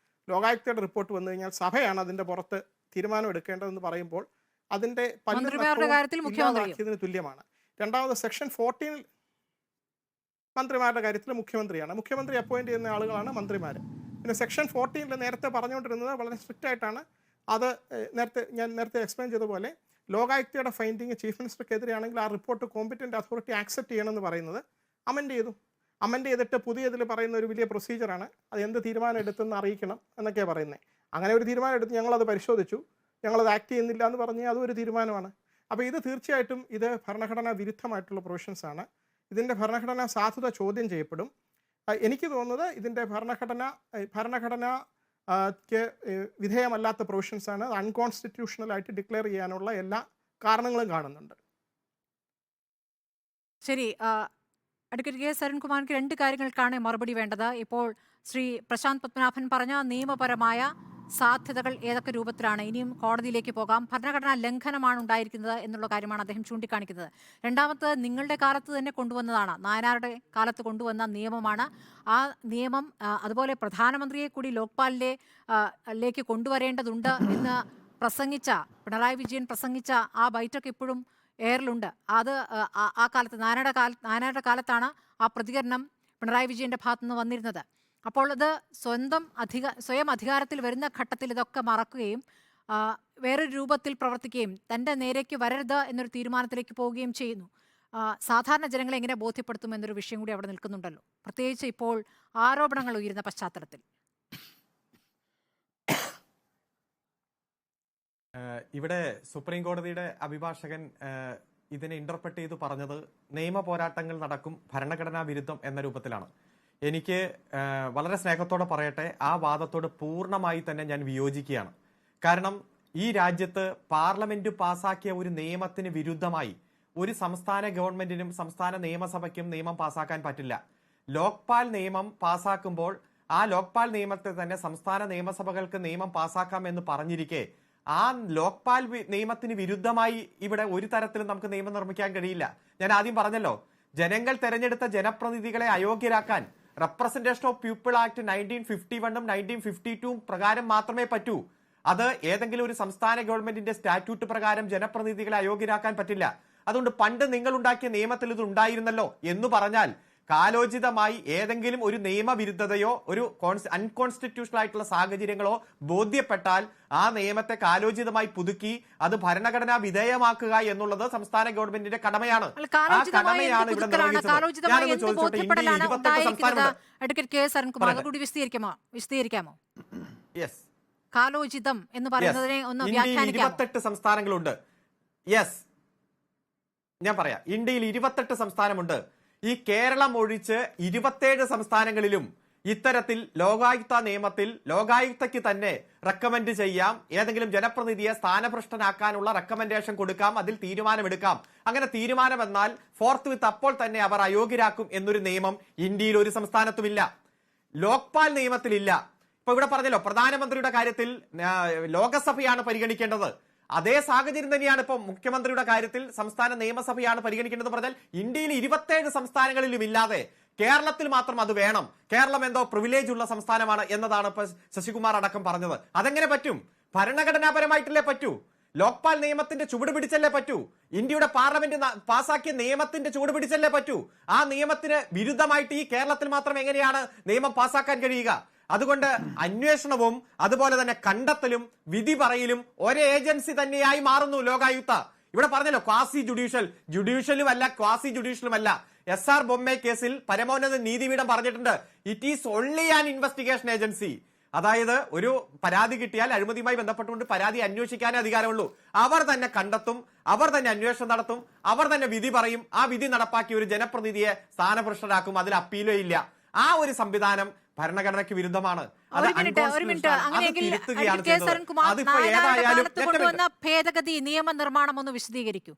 ലോകായുക്തയുടെ റിപ്പോർട്ട് വന്നു കഴിഞ്ഞാൽ സഭയാണ് അതിൻ്റെ പുറത്ത് തീരുമാനം എടുക്കേണ്ടതെന്ന് പറയുമ്പോൾ അതിൻ്റെ പല്ലിന് തുല്യമാണ്. രണ്ടാമത് സെക്ഷൻ 14 മന്ത്രിമാരുടെ കാര്യത്തിൽ മുഖ്യമന്ത്രി അപ്പോയിൻറ്റ് ചെയ്യുന്ന ആളുകളാണ് മന്ത്രിമാർ. പിന്നെ സെക്ഷൻ 14 നേരത്തെ പറഞ്ഞുകൊണ്ടിരുന്നത് വളരെ സ്ട്രിക്റ്റ് ആയിട്ടാണ്. അത് ഞാൻ നേരത്തെ എക്സ്പ്ലെയിൻ ചെയ്ത പോലെ ലോകായുക്തയുടെ ഫൈൻഡിങ് ചീഫ് മിനിസ്റ്റർക്കെതിരെയാണെങ്കിൽ ആ റിപ്പോർട്ട് കോമ്പറ്റൻ്റ് അതോറിറ്റി ആക്സെപ്റ്റ് ചെയ്യണമെന്ന് പറയുന്നത് അമെൻഡ് ചെയ്തിട്ട് പുതിയതിൽ പറയുന്ന ഒരു വലിയ പ്രൊസീജിയറാണ്. അത് എന്ത് തീരുമാനം എടുത്തെന്ന് അറിയിക്കണം എന്നൊക്കെയാണ് പറയുന്നത്. അങ്ങനെ ഒരു തീരുമാനം എടുത്ത് ഞങ്ങളത് പരിശോധിച്ചു, ഞങ്ങളത് ആക്ട് ചെയ്യുന്നില്ല എന്ന് പറഞ്ഞ് അതും ഒരു തീരുമാനമാണ്. അപ്പോൾ ഇത് തീർച്ചയായിട്ടും ഇത് ഭരണഘടനാ വിരുദ്ധമായിട്ടുള്ള പ്രൊവിഷൻസ് ആണ്. ഇതിൻ്റെ ഭരണഘടനാ സാധുത ചോദ്യം ചെയ്യപ്പെടും. എനിക്ക് തോന്നുന്നത് ഇതിൻ്റെ ഭരണഘടനയ്ക്ക് വിധേയമല്ലാത്ത പ്രൊവിഷൻസാണ്. അത് അൺകോൺസ്റ്റിറ്റ്യൂഷണലായിട്ട് ഡിക്ലെയർ ചെയ്യാനുള്ള എല്ലാ കാരണങ്ങളും കാണുന്നുണ്ട്. ശരി, അഡ്വക്കേറ്റ് KS അരുൺകുമാറിന് 2 കാര്യങ്ങൾക്കാണ് മറുപടി വേണ്ടത്. ഇപ്പോൾ ശ്രീ പ്രശാന്ത് പത്മനാഭൻ പറഞ്ഞ നിയമപരമായ സാധ്യതകൾ ഏതൊക്കെ രൂപത്തിലാണ്, ഇനിയും കോടതിയിലേക്ക് പോകാം, ഭരണഘടനാ ലംഘനമാണ് ഉണ്ടായിരിക്കുന്നത് എന്നുള്ള കാര്യമാണ് അദ്ദേഹം ചൂണ്ടിക്കാണിക്കുന്നത്. രണ്ടാമത്, നിങ്ങളുടെ കാലത്ത് തന്നെ കൊണ്ടുവന്നതാണ്, നായനാരുടെ കാലത്ത് കൊണ്ടുവന്ന നിയമമാണ്. ആ നിയമം അതുപോലെ പ്രധാനമന്ത്രിയെ കൂടി ലോക്പാലിലേക്ക് കൊണ്ടുവരേണ്ടതുണ്ട് എന്ന് പ്രസംഗിച്ച പിണറായി വിജയൻ പ്രസംഗിച്ച ആ ബൈറ്റൊക്കെ ഇപ്പോഴും എയറിലുണ്ട്. അത് ആ കാലത്ത് നായനാരുടെ കാലത്താണ് ആ പ്രതികരണം പിണറായി വിജയൻ്റെ ഭാഗത്തുനിന്ന് വന്നിരുന്നത്. അപ്പോൾ അത് സ്വയം അധികാരത്തിൽ വരുന്ന ഘട്ടത്തിൽ ഇതൊക്കെ മറക്കുകയും വേറൊരു രൂപത്തിൽ പ്രവർത്തിക്കുകയും തൻ്റെ നേരേക്ക് വരരുത് എന്നൊരു തീരുമാനത്തിലേക്ക് പോവുകയും ചെയ്യുന്നു. സാധാരണ ജനങ്ങളെ എങ്ങനെ ബോധ്യപ്പെടുത്തും എന്നൊരു വിഷയം കൂടി അവിടെ നിൽക്കുന്നുണ്ടല്ലോ, പ്രത്യേകിച്ച് ഇപ്പോൾ ആരോപണങ്ങൾ ഉയരുന്ന പശ്ചാത്തലത്തിൽ. ഇവിടെ സുപ്രീം കോടതിയുടെ അഭിഭാഷകൻ ഇതിനെ ഇന്റർപ്രറ്റ് ചെയ്ത് പറഞ്ഞത് നിയമ പോരാട്ടങ്ങൾ നടക്കും, ഭരണഘടനാ വിരുദ്ധം എന്ന രൂപത്തിലാണ്. എനിക്ക് വളരെ സ്നേഹത്തോടെ പറയട്ടെ, ആ വാദത്തോട് പൂർണ്ണമായി തന്നെ ഞാൻ വിയോജിക്കുകയാണ്. കാരണം ഈ രാജ്യത്ത് പാർലമെന്റ് പാസാക്കിയ ഒരു നിയമത്തിന് വിരുദ്ധമായി ഒരു സംസ്ഥാന ഗവൺമെന്റിനും സംസ്ഥാന നിയമസഭയ്ക്കും നിയമം പാസാക്കാൻ പറ്റില്ല. ലോക്പാൽ നിയമം പാസാക്കുമ്പോൾ ആ ലോക്പാൽ നിയമത്തെ തന്നെ സംസ്ഥാന നിയമസഭകൾക്ക് നിയമം പാസാക്കാം എന്ന് പറഞ്ഞിരിക്കെ ആ ലോക്പാൽ നിയമത്തിന് വിരുദ്ധമായി ഇവിടെ ഒരു തരത്തിലും നമുക്ക് നിയമം നിർമ്മിക്കാൻ കഴിയില്ല. ഞാൻ ആദ്യം പറഞ്ഞല്ലോ, ജനങ്ങൾ തെരഞ്ഞെടുത്ത ജനപ്രതിനിധികളെ അയോഗ്യരാക്കാൻ റെപ്രസെന്റേഷൻ ഓഫ് പീപ്പിൾ ആക്ട് 1951 1952 പ്രകാരം മാത്രമേ പറ്റൂ. അത് ഏതെങ്കിലും ഒരു സംസ്ഥാന ഗവൺമെന്റിന്റെ സ്റ്റാറ്റ്യൂട്ട് പ്രകാരം ജനപ്രതിനിധികളെ അയോഗ്യരാക്കാൻ പറ്റില്ല. അതുകൊണ്ട് പണ്ട് നിങ്ങൾ ഉണ്ടാക്കിയ നിയമത്തിൽ ഇത് ഉണ്ടായിരുന്നല്ലോ എന്ന് പറഞ്ഞാൽ കാലോചിതമായി ഏതെങ്കിലും ഒരു നിയമവിരുദ്ധതയോ ഒരു അൺകോൺസ്റ്റിറ്റ്യൂഷണൽ ആയിട്ടുള്ള സാഹചര്യങ്ങളോ ബോധ്യപ്പെട്ടാൽ ആ നിയമത്തെ കാലോചിതമായി പുതുക്കി അത് ഭരണഘടനാ വിധേയമാക്കുക എന്നുള്ളത് സംസ്ഥാന ഗവൺമെന്റിന്റെ കടമയാണ്. ആ കടമയാണ് ഇവിടെ നിർവഹിച്ചത്. ഞാനൊന്ന് ചോദിച്ചോട്ടെ, ഇന്ത്യയിൽ 28 സംസ്ഥാനമുണ്ട്. അഡ്വക്കേറ്റ് കെ എസ് അരുൺകുമാർ അതുകൂടി വിശദീകരിക്കാമോ? യെസ്, കാലോചിതം എന്ന് പറയുന്നതിനെ ഒന്ന് ഇന്ത്യയിൽ വ്യാഖ്യാനിക്കാമോ? 28 സംസ്ഥാനങ്ങളുണ്ട്. യെസ്, ഞാൻ പറയാം. ഇന്ത്യയിൽ 28 സംസ്ഥാനമുണ്ട്. ഈ കേരളം ഒഴിച്ച് 27 സംസ്ഥാനങ്ങളിലും ഇത്തരത്തിൽ ലോകായുക്ത നിയമത്തിൽ ലോകായുക്തയ്ക്ക് തന്നെ റെക്കമെൻഡ് ചെയ്യാം, ഏതെങ്കിലും ജനപ്രതിനിധിയെ സ്ഥാനഭ്രഷ്ടനാക്കാനുള്ള റെക്കമെൻഡേഷൻ കൊടുക്കാം, അതിൽ തീരുമാനമെടുക്കാം. അങ്ങനെ തീരുമാനം വന്നാൽ ഫോർത്ത് വിത്ത് അപ്പോൾ തന്നെ അവർ അയോഗ്യരാക്കും എന്നൊരു നിയമം ഇന്ത്യയിൽ ഒരു സംസ്ഥാനത്തുമില്ല. ലോക്പാൽ നിയമത്തിലില്ല. ഇപ്പൊ ഇവിടെ പറഞ്ഞല്ലോ, പ്രധാനമന്ത്രിയുടെ കാര്യത്തിൽ ലോകസഭയാണ് പരിഗണിക്കേണ്ടത്. അതേ സാഹചര്യം തന്നെയാണ് ഇപ്പോൾ മുഖ്യമന്ത്രിയുടെ കാര്യത്തിൽ സംസ്ഥാന നിയമസഭയാണ് പരിഗണിക്കേണ്ടത് പറഞ്ഞാൽ ഇന്ത്യയിൽ 27 സംസ്ഥാനങ്ങളിലും ഇല്ലാതെ കേരളത്തിൽ മാത്രം അത് വേണം. കേരളം എന്തോ പ്രിവിലേജ് ഉള്ള സംസ്ഥാനമാണ് എന്നതാണ് ഇപ്പൊ ശശികുമാർ അടക്കം പറഞ്ഞത്. അതെങ്ങനെ പറ്റും? ഭരണഘടനാപരമായിട്ടല്ലേ പറ്റൂ. ലോക്പാൽ നിയമത്തിന്റെ ചുവട് പിടിച്ചല്ലേ പറ്റൂ. ഇന്ത്യയുടെ പാർലമെന്റ് പാസാക്കിയ നിയമത്തിന്റെ ചുവട് പിടിച്ചല്ലേ പറ്റൂ. ആ നിയമത്തിന് വിരുദ്ധമായിട്ട് ഈ കേരളത്തിൽ മാത്രം എങ്ങനെയാണ് നിയമം പാസാക്കാൻ കഴിയുക? അതുകൊണ്ട് അന്വേഷണവും അതുപോലെ തന്നെ കണ്ടെത്തലും വിധി പറയലും ഒരേ ഏജൻസി തന്നെയായി മാറുന്നു ലോകായുക്ത. ഇവിടെ പറഞ്ഞല്ലോ ക്വാസി ജുഡീഷ്യലും അല്ല, ക്വാസി ജുഡീഷ്യലും അല്ല. SR ബൊമ്മെ കേസിൽ പരമോന്നത നീതിപീഠം പറഞ്ഞിട്ടുണ്ട്, it is only an investigation agency. അതായത് ഒരു പരാതി കിട്ടിയാൽ അഴിമതിയുമായി ബന്ധപ്പെട്ടുകൊണ്ട് പരാതി അന്വേഷിക്കാനേ അധികാരമുള്ളൂ. അവർ തന്നെ കണ്ടെത്തും, അവർ തന്നെ അന്വേഷണം നടത്തും, അവർ തന്നെ വിധി പറയും. ആ വിധി നടപ്പാക്കി ഒരു ജനപ്രതിനിധിയെ സ്ഥാനഭ്രഷ്ടരാക്കും, അതിൽ അപ്പീലോ ഇല്ല. ആ ഒരു സംവിധാനം ഭരണഘടനയ്ക്ക് വിരുദ്ധമാണ്. ഭേദഗതി നിയമനിർമ്മാണം ഒന്ന് വിശദീകരിക്കൂ.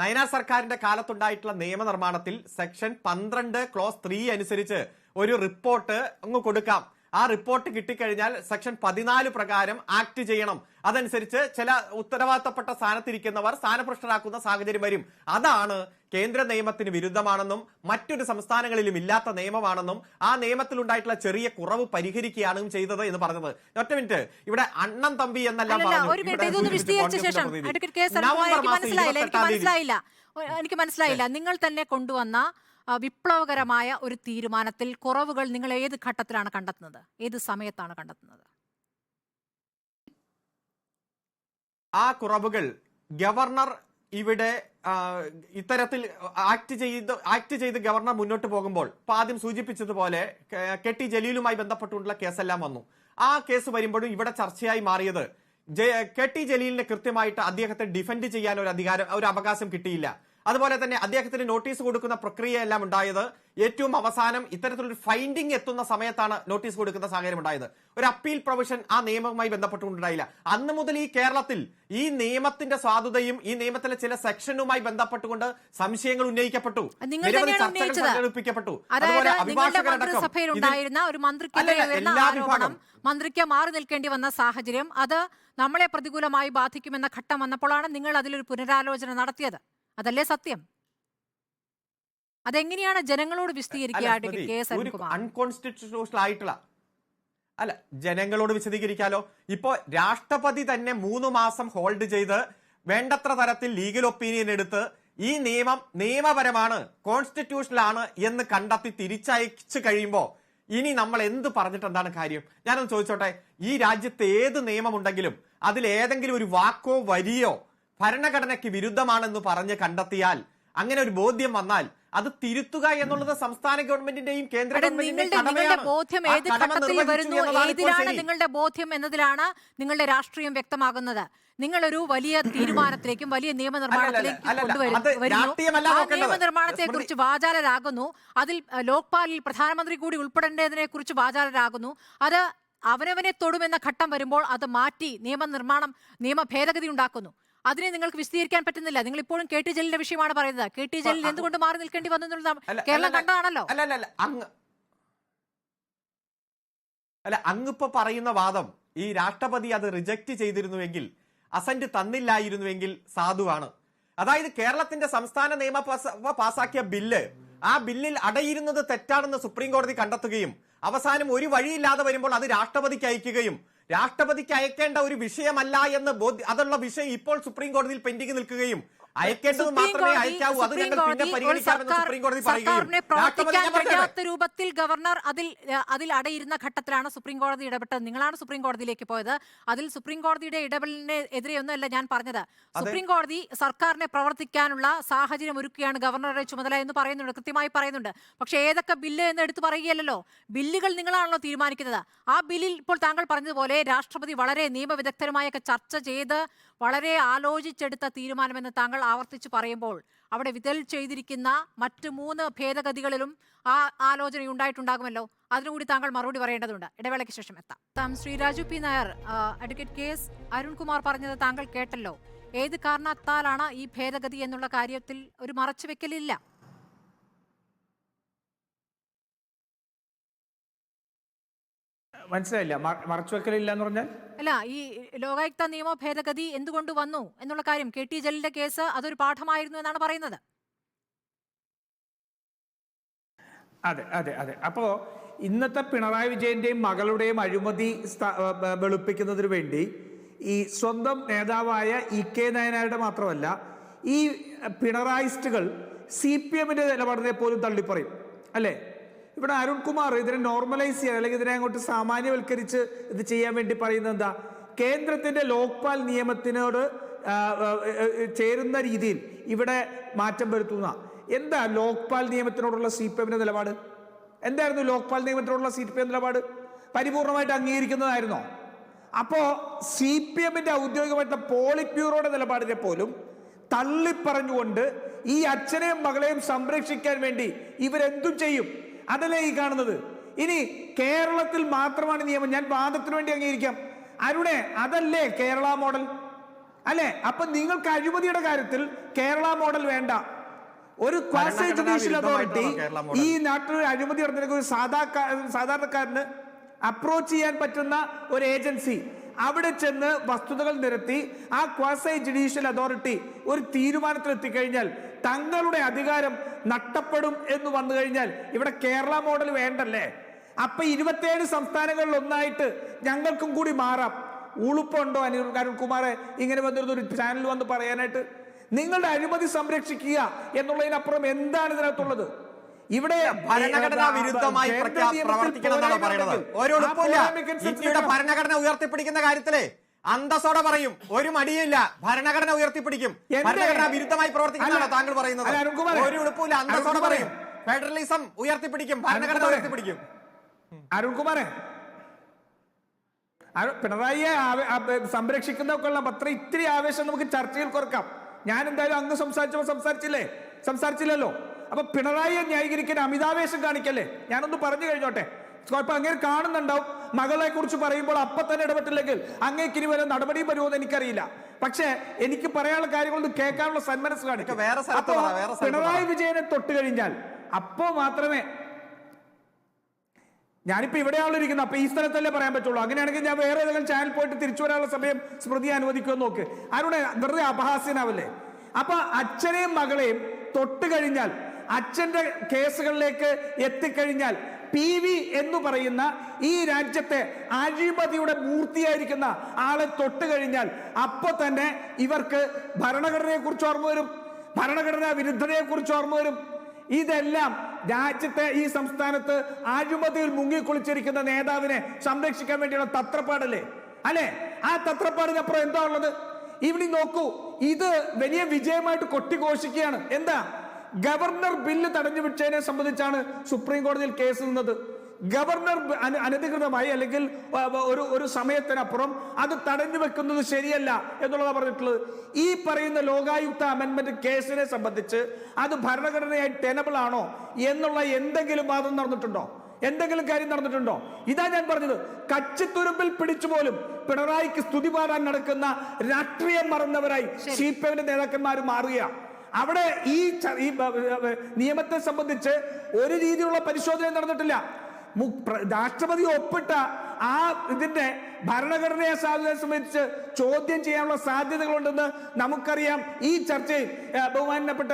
നയനാർ സർക്കാരിന്റെ കാലത്തുണ്ടായിട്ടുള്ള നിയമനിർമ്മാണത്തിൽ സെക്ഷൻ 12 ക്ലോസ് 3 അനുസരിച്ച് ഒരു റിപ്പോർട്ട് അങ്ങ് കൊടുക്കാം. ആ റിപ്പോർട്ട് കിട്ടിക്കഴിഞ്ഞാൽ സെക്ഷൻ 14 പ്രകാരം ആക്ട് ചെയ്യണം. അതനുസരിച്ച് ചില ഉത്തരവാദിത്തപ്പെട്ട സ്ഥാനത്തിരിക്കുന്നവർ സ്ഥാനഭ്രഷ്ടരാക്കുന്ന സാഹചര്യം വരും. അതാണ് കേന്ദ്ര നിയമത്തിന് വിരുദ്ധമാണെന്നും മറ്റൊരു സംസ്ഥാനങ്ങളിലും ഇല്ലാത്ത നിയമമാണെന്നും ആ നിയമത്തിൽ ഉണ്ടായിട്ടുള്ള ചെറിയ കുറവ് പരിഹരിക്കുകയാണ് ചെയ്തത് എന്ന് പറഞ്ഞത്. ഒറ്റ മിനിറ്റ്, ഇവിടെ അണ്ണൻ തമ്പി എന്നെല്ലാം എനിക്ക് മനസ്സിലായില്ല. നിങ്ങൾ തന്നെ കൊണ്ടുവന്ന വിപ്ലവകരമായ ഒരു തീരുമാനത്തിൽ കുറവുകൾ നിങ്ങൾ ഏത് ഘട്ടത്തിലാണ് കണ്ടെത്തുന്നത്, ഏത് സമയത്താണ് കണ്ടെത്തുന്നത്? ആ കുറവുകൾ ഗവർണർ ഇവിടെ ഇത്തരത്തിൽ ആക്ട് ചെയ്ത് ഗവർണർ മുന്നോട്ട് പോകുമ്പോൾ ഇപ്പൊ ആദ്യം സൂചിപ്പിച്ചതുപോലെ കെ.ടി. ജലീലുമായി ബന്ധപ്പെട്ടുള്ള കേസെല്ലാം വന്നു. ആ കേസ് വരുമ്പോഴും ഇവിടെ ചർച്ചയായി മാറിയത് കെ.ടി. ജലീലിനെ കൃത്യമായിട്ട് അദ്ദേഹത്തെ ഡിഫെൻഡ് ചെയ്യാൻ ഒരു അവകാശം കിട്ടിയില്ല. അതുപോലെ തന്നെ അദ്ദേഹത്തിന് നോട്ടീസ് കൊടുക്കുന്ന പ്രക്രിയ എല്ലാം ഉണ്ടായത് ഏറ്റവും അവസാനം ഇത്തരത്തിലൊരു ഫൈൻഡിങ് എത്തുന്ന സമയത്താണ് നോട്ടീസ് കൊടുക്കുന്ന സാഹചര്യം ഉണ്ടായത്. ഒരു അപ്പീൽ പ്രൊവിഷൻ ആ നിയമവുമായി ബന്ധപ്പെട്ടുകൊണ്ടുണ്ടായില്ല. അന്ന് മുതൽ ഈ കേരളത്തിൽ ഈ നിയമത്തിന്റെ സാധുതയും ഈ നിയമത്തിലെ ചില സെക്ഷനുമായി ബന്ധപ്പെട്ടുകൊണ്ട് സംശയങ്ങൾ ഉന്നയിക്കപ്പെട്ടു, നിരവധി ചർച്ചകൾ സംഘടിപ്പിക്കപ്പെട്ടു. അതുപോലെ അഭിഭാഷകരടക്കം മന്ത്രിക്ക് മാറി നിൽക്കേണ്ടി വന്ന സാഹചര്യം, അത് നമ്മളെ പ്രതികൂലമായി ബാധിക്കുമെന്ന ഘട്ടം വന്നപ്പോഴാണ് നിങ്ങൾ അതിലൊരു പുനരാലോചന നടത്തിയത്. അതല്ലേ സത്യം? അതെങ്ങനെയാണ് ജനങ്ങളോട് വിശദീകരിക്കുക? അൺകോൺസ്റ്റിറ്റ്യൂഷണൽ ആയിട്ടുള്ള അല്ല, ജനങ്ങളോട് വിശദീകരിക്കാലോ. ഇപ്പോ രാഷ്ട്രപതി തന്നെ 3 മാസം ഹോൾഡ് ചെയ്ത് വേണ്ടത്ര തരത്തിൽ ലീഗൽ ഒപ്പീനിയൻ എടുത്ത് ഈ നിയമം നിയമപരമാണ്, കോൺസ്റ്റിറ്റ്യൂഷണലാണ് എന്ന് കണ്ടെത്തി തിരിച്ചയച്ചു കഴിയുമ്പോ ഇനി നമ്മൾ എന്ത് പറഞ്ഞിട്ട് എന്താണ് കാര്യം? ഞാനൊന്ന് ചോദിച്ചോട്ടെ, ഈ രാജ്യത്ത് ഏത് നിയമമുണ്ടെങ്കിലും അതിൽ ഏതെങ്കിലും ഒരു വാക്കോ വരിയോ ഭരണഘടനയ്ക്ക് വിരുദ്ധമാണെന്ന് പറഞ്ഞ് കണ്ടെത്തിയാൽ, അങ്ങനെ ഒരു ബോധ്യം വന്നാൽ അത് തിരുത്തുക എന്നുള്ളത് സംസ്ഥാന ഗവൺമെന്റിന്റെയും കേന്ദ്ര ഗവൺമെന്റിന്റെയും കടമയാണ്. നിങ്ങളുടെ ബോധ്യം എന്നതിലാണ് നിങ്ങളുടെ രാഷ്ട്രീയം വ്യക്തമാകുന്നത്. നിങ്ങളൊരു വലിയ തീരുമാനത്തിലേക്കും വലിയ നിയമനിർമ്മാണത്തെ കുറിച്ച് വാചാലരാകുന്നു. അതിൽ ലോക്പാലിൽ പ്രധാനമന്ത്രി കൂടി ഉൾപ്പെടേണ്ടതിനെ കുറിച്ച് വാചാലരാകുന്നു. അത് അവനവനെ തൊടുമെന്ന ഘട്ടം വരുമ്പോൾ അത് മാറ്റി നിയമ ഭേദഗതി ഉണ്ടാക്കുന്നു. അതിനെ നിങ്ങൾക്ക് വിശദീകരിക്കാൻ പറ്റുന്നില്ല. നിങ്ങൾ ഇപ്പോഴും കെ.ടി. ജലീലിന്റെ വിഷയമാണ് പറയുന്നത്. കെ.ടി. ജലീൽ എന്തുകൊണ്ട് മാറി നിൽക്കേണ്ടി വന്നു കേരളം കണ്ടതാണല്ലോ. അങ്ങിപ്പോ പറയുന്ന വാദം ഈ രാഷ്ട്രപതി അത് റിജക്ട് ചെയ്തിരുന്നുവെങ്കിൽ, അസന്റ് തന്നില്ലായിരുന്നുവെങ്കിൽ സാധുവാണ്. അതായത് കേരളത്തിന്റെ സംസ്ഥാന നിയമ പാസാക്കിയ ബില്ല്, ആ ബില്ലിൽ അടയിരുന്നത് തെറ്റാണെന്ന് സുപ്രീം കോടതി കണ്ടെത്തുകയും അവസാനം ഒരു വഴിയില്ലാതെ വരുമ്പോൾ അത് രാഷ്ട്രപതിക്ക് അയക്കുകയും രാഷ്ട്രപതിക്ക് അയക്കേണ്ട ഒരു വിഷയമല്ല എന്ന് അതുള്ള വിഷയം ഇപ്പോൾ സുപ്രീം കോടതിയിൽ പെൻഡിംഗ് നിൽക്കുകയും അയക്കേണ്ടത് മാത്രമേ അയക്കാവൂ, അത് ഞങ്ങൾ പിന്നെ പരിഗണിക്കാമെന്ന് സുപ്രീം കോടതി സർക്കാരിനെ പ്രവർത്തിക്കാൻ പറയുകയും കഴിയാത്ത രൂപത്തിൽ ഗവർണർ അതിൽ അടയിരുന്ന ഘട്ടത്തിലാണ് സുപ്രീം കോടതി ഇടപെട്ടത്. നിങ്ങളാണ് സുപ്രീം കോടതിയിലേക്ക് പോയത്. അതിൽ സുപ്രീം കോടതിയുടെ ഇടപെടലിനെ എതിരെയൊന്നുമല്ല ഞാൻ പറഞ്ഞത്. സുപ്രീം കോടതി സർക്കാരിനെ പ്രവർത്തിക്കാനുള്ള സാഹചര്യം ഒരുക്കുകയാണ് ഗവർണറുടെ ചുമതല എന്ന് പറയുന്നുണ്ട്, കൃത്യമായി പറയുന്നുണ്ട്. പക്ഷേ ഏതൊക്കെ ബില്ല് എന്ന് എടുത്തു പറയുകയല്ലോ, ബില്ലുകൾ നിങ്ങളാണല്ലോ തീരുമാനിക്കുന്നത്. ആ ബില്ലിൽ ഇപ്പോൾ താങ്കൾ പറഞ്ഞതുപോലെ രാഷ്ട്രപതി വളരെ നിയമവിദഗ്ധരുമായൊക്കെ ചർച്ച ചെയ്ത് വളരെ ആലോചിച്ചെടുത്ത തീരുമാനമെന്ന് താങ്കൾ ആവർത്തിച്ച് പറയുമ്പോൾ അവിടെ വിതൽ ചെയ്തിരിക്കുന്ന മറ്റ് 3 ഭേദഗതികളിലും ആ ആലോചന ഉണ്ടായിട്ടുണ്ടാകുമല്ലോ. അതിനുകൂടി താങ്കൾ മറുപടി പറയേണ്ടതുണ്ട്. ഇടവേളയ്ക്ക് ശേഷം എത്താം. Shri Raju P Nair, advocate KS Arunkumar പറഞ്ഞത് താങ്കൾ കേട്ടല്ലോ. ഏത് കാരണത്താലാണ് ഈ ഭേദഗതി എന്നുള്ള കാര്യത്തിൽ ഒരു മറച്ചുവെക്കലില്ല. മനസ്സിലായില്ല, മറച്ചുവെക്കലില്ല എന്ന് പറഞ്ഞാൽ? അല്ല, ഈ ലോകായുക്ത നിയമ ഭേദഗതി എന്തുകൊണ്ട് വന്നു എന്നുള്ള കാര്യം, KT ജലീലിന്റെ കേസ് അതൊരു പാഠമായിരുന്നു എന്നാണ് പറയുന്നത്. അതെ അതെ അതെ. അപ്പോ ഇന്നത്തെ പിണറായി വിജയന്റെയും മകളുടെയും അഴിമതി വെളുപ്പിക്കുന്നതിന് വേണ്ടി ഈ സ്വന്തം നേതാവായ EK നായനാരുടെ മാത്രമല്ല, ഈ പിണറായിസ്റ്റുകൾ CPM-ന്റെ നിലപാടിനെ പോലും തള്ളിപ്പറയും അല്ലേ? ഇവിടെ അരുൺകുമാർ ഇതിനെ നോർമലൈസ് ചെയ്യാൻ, അല്ലെങ്കിൽ ഇതിനെ അങ്ങോട്ട് സാമാന്യവൽക്കരിച്ച് ഇത് ചെയ്യാൻ വേണ്ടി പറയുന്നത് എന്താ? കേന്ദ്രത്തിന്റെ ലോക്പാൽ നിയമത്തിനോട് ചേരുന്ന രീതിയിൽ ഇവിടെ മാറ്റം വരുത്തുന്ന എന്താ ലോക്പാൽ നിയമത്തിനോടുള്ള CPM-ന്റെ നിലപാട്? എന്തായിരുന്നു ലോക്പാൽ നിയമത്തിനോടുള്ള CPM നിലപാട്? പരിപൂർണമായിട്ട് അംഗീകരിക്കുന്നതായിരുന്നോ? അപ്പോ CPM-ന്റെ ഔദ്യോഗികമായിട്ടുള്ള പോളിറ്റ് ബ്യൂറോയുടെ നിലപാടിനെ പോലും തള്ളിപ്പറഞ്ഞുകൊണ്ട് ഈ അച്ഛനെയും മകളെയും സംരക്ഷിക്കാൻ വേണ്ടി ഇവരെന്തും ചെയ്യും. അതല്ലേ ഈ കാണുന്നത്. ഇനി കേരളത്തിൽ മാത്രമാണ് നിയമം, ഞാൻ വാദത്തിന് വേണ്ടി അംഗീകരിക്കാം. അരുണേ, അതല്ലേ കേരള മോഡൽ അല്ലേ? അപ്പൊ നിങ്ങൾക്ക് അഴിമതിയുടെ കാര്യത്തിൽ കേരള മോഡൽ വേണ്ട. ഒരു ക്വാസി ജുഡീഷ്യൽ അതോറിറ്റി ഈ നാട്ടിൽ അഴിമതി നടത്തുന്ന ഒരു സാധാരണക്കാരന് അപ്രോച്ച് ചെയ്യാൻ പറ്റുന്ന ഒരു ഏജൻസി, അവിടെ ചെന്ന് വസ്തുതകൾ നിരത്തി ആ ക്വാസി ജുഡീഷ്യൽ അതോറിറ്റി ഒരു തീരുമാനത്തിൽ എത്തിക്കഴിഞ്ഞാൽ തങ്ങളുടെ അധികാരം നഷ്ടപ്പെടും എന്ന് വന്നു കഴിഞ്ഞാൽ ഇവിടെ കേരള മോഡൽ വേണ്ടല്ലേ? അപ്പൊ 27 സംസ്ഥാനങ്ങളിൽ ഒന്നായിട്ട് ഞങ്ങൾക്കും കൂടി മാറാം. ഉളുപ്പുണ്ടോ അരുൺകുമാറെ ഇങ്ങനെ വന്നിരുന്ന ഒരു ചാനൽ വന്ന് പറയാനായിട്ട്? നിങ്ങളുടെ അഴിമതി സംരക്ഷിക്കുക എന്നുള്ളതിനപ്പുറം എന്താണ് ഇതിനകത്തുള്ളത്? ഇവിടെ ഭരണഘടനാ വിരുദ്ധമായി പ്രവർത്തിക്കണമെന്നാണ് പറയുന്നത്. ഒരു എളുപ്പമില്ല. ഇന്ത്യയുടെ ഭരണഘടന ഉയർത്തിപ്പിടിക്കുന്ന കാര്യത്തിലെ അന്തസ്സോടെ പറയും, ഒരു മടിയില്ല, ഭരണഘടന ഉയർത്തിപ്പിടിക്കും. ഭരണഘടനാ വിരുദ്ധമായി പ്രവർത്തിക്കുന്നതാണോ താങ്കൾ പറയുന്നത്? ഒരു എളുപ്പമില്ല, അന്തസ്സോടെ പറയും, ഫെഡറലിസം ഉയർത്തിപ്പിടിക്കും, ഭരണഘടന ഉയർത്തിപ്പിടിക്കും. അരുൺകുമാറെ, പിണറായിയെ സംരക്ഷിക്കുന്നതൊക്കെയുള്ള അത്ര ഇത്തിരി ആവേശം നമുക്ക് ചർച്ചയിൽ കുറക്കാം. ഞാൻ എന്തായാലും അങ്ങ് സംസാരിച്ചില്ലല്ലോ. അപ്പൊ പിണറായിയെ ന്യായീകരിക്കാൻ അമിതാവേശം കാണിക്കല്ലേ? ഞാനൊന്ന് പറഞ്ഞു കഴിഞ്ഞോട്ടെ. കുഴപ്പം അങ്ങനെ കാണുന്നുണ്ടാവും. മകളെ കുറിച്ച് പറയുമ്പോൾ അപ്പൊ തന്നെ ഇടപെട്ടില്ലെങ്കിൽ അങ്ങേക്ക് ഇനി വരെ നടപടിയും വരുമെന്ന് എനിക്കറിയില്ല. പക്ഷെ എനിക്ക് പറയാനുള്ള കാര്യങ്ങളൊന്നും കേൾക്കാനുള്ള സന്മനസ് കാണിക്കും. പിണറായി വിജയനെ തൊട്ട് കഴിഞ്ഞാൽ അപ്പോ മാത്രമേ, ഞാനിപ്പോ ഇവിടെയാണല്ലോ ഇരിക്കുന്നത്, അപ്പൊ ഈ സ്ഥലത്തല്ലേ പറയാൻ പറ്റുള്ളൂ. അങ്ങനെയാണെങ്കിൽ ഞാൻ വേറെ ഏതെങ്കിലും ചാനൽ പോയിട്ട് തിരിച്ചു വരാനുള്ള സമയം സ്മൃതി അനുവദിക്കുമെന്ന് നോക്ക്. ആരുടെ വെറുതെ അപഹാസ്യനാവല്ലേ? അപ്പൊ അച്ഛനെയും മകളെയും തൊട്ട് കഴിഞ്ഞാൽ, അച്ഛന്റെ കേസുകളിലേക്ക് എത്തിക്കഴിഞ്ഞാൽ, PV എന്ന് പറയുന്ന ഈ രാജ്യത്തെ അഴിമതിയുടെ മൂർത്തിയായിരിക്കുന്ന ആളെ തൊട്ട് കഴിഞ്ഞാൽ അപ്പൊ തന്നെ ഇവർക്ക് ഭരണഘടനയെ കുറിച്ച് ഓർമ്മ വരും, ഭരണഘടനാ വിരുദ്ധതയെ കുറിച്ച് ഓർമ്മ വരും. ഇതെല്ലാം രാജ്യത്തെ ഈ സംസ്ഥാനത്ത് അഴിമതിയിൽ മുങ്ങിക്കുളിച്ചിരിക്കുന്ന നേതാവിനെ സംരക്ഷിക്കാൻ വേണ്ടിയുള്ള തത്രപ്പാടല്ലേ? അല്ലെ? ആ തത്രപ്പാടിനപ്പുറം എന്താ ഉള്ളത്? ഇവിടെ നോക്കൂ, ഇത് വലിയ വിജയമായിട്ട് കൊട്ടിഘോഷിക്കുകയാണ്. എന്താ? ഗവർണർ ബില്ല് തടഞ്ഞു വിട്ടതിനെ സംബന്ധിച്ചാണ് സുപ്രീം കോടതിയിൽ കേസ് നിന്നത്. ഗവർണർ അനധികൃതമായി അല്ലെങ്കിൽ ഒരു സമയത്തിനപ്പുറം അത് തടഞ്ഞു വെക്കുന്നത് ശരിയല്ല എന്നുള്ളതാണ് പറഞ്ഞിട്ടുള്ളത്. ഈ പറയുന്ന ലോകായുക്ത അമെന്റ്മെന്റ് കേസിനെ സംബന്ധിച്ച് അത് ഭരണഘടനയായി ടെനബിൾ ആണോ എന്നുള്ള എന്തെങ്കിലും വാദം നടന്നിട്ടുണ്ടോ? എന്തെങ്കിലും കാര്യം നടന്നിട്ടുണ്ടോ? ഇതാ ഞാൻ പറഞ്ഞത്. കച്ചിത്തുരുമ്പിൽ പിടിച്ചു പോലും പിണറായിക്ക് സ്തുതി പാടാൻ നടക്കുന്ന രാഷ്ട്രീയം മറന്നവരായി CPM-ന്റെ നേതാക്കന്മാർ മാറുകയാണ്. അവിടെ ഈ നിയമത്തെ സംബന്ധിച്ച് ഒരു രീതിയിലുള്ള പരിശോധന നടന്നിട്ടില്ല. രാഷ്ട്രപതി ഒപ്പിട്ട ആ ഇതിന്റെ ഭരണഘടനയെ സംബന്ധിച്ച് ചോദ്യം ചെയ്യാനുള്ള സാധ്യതകളുണ്ടെന്ന് നമുക്കറിയാം. ഈ ചർച്ചയിൽ ബഹുമാനപ്പെട്ട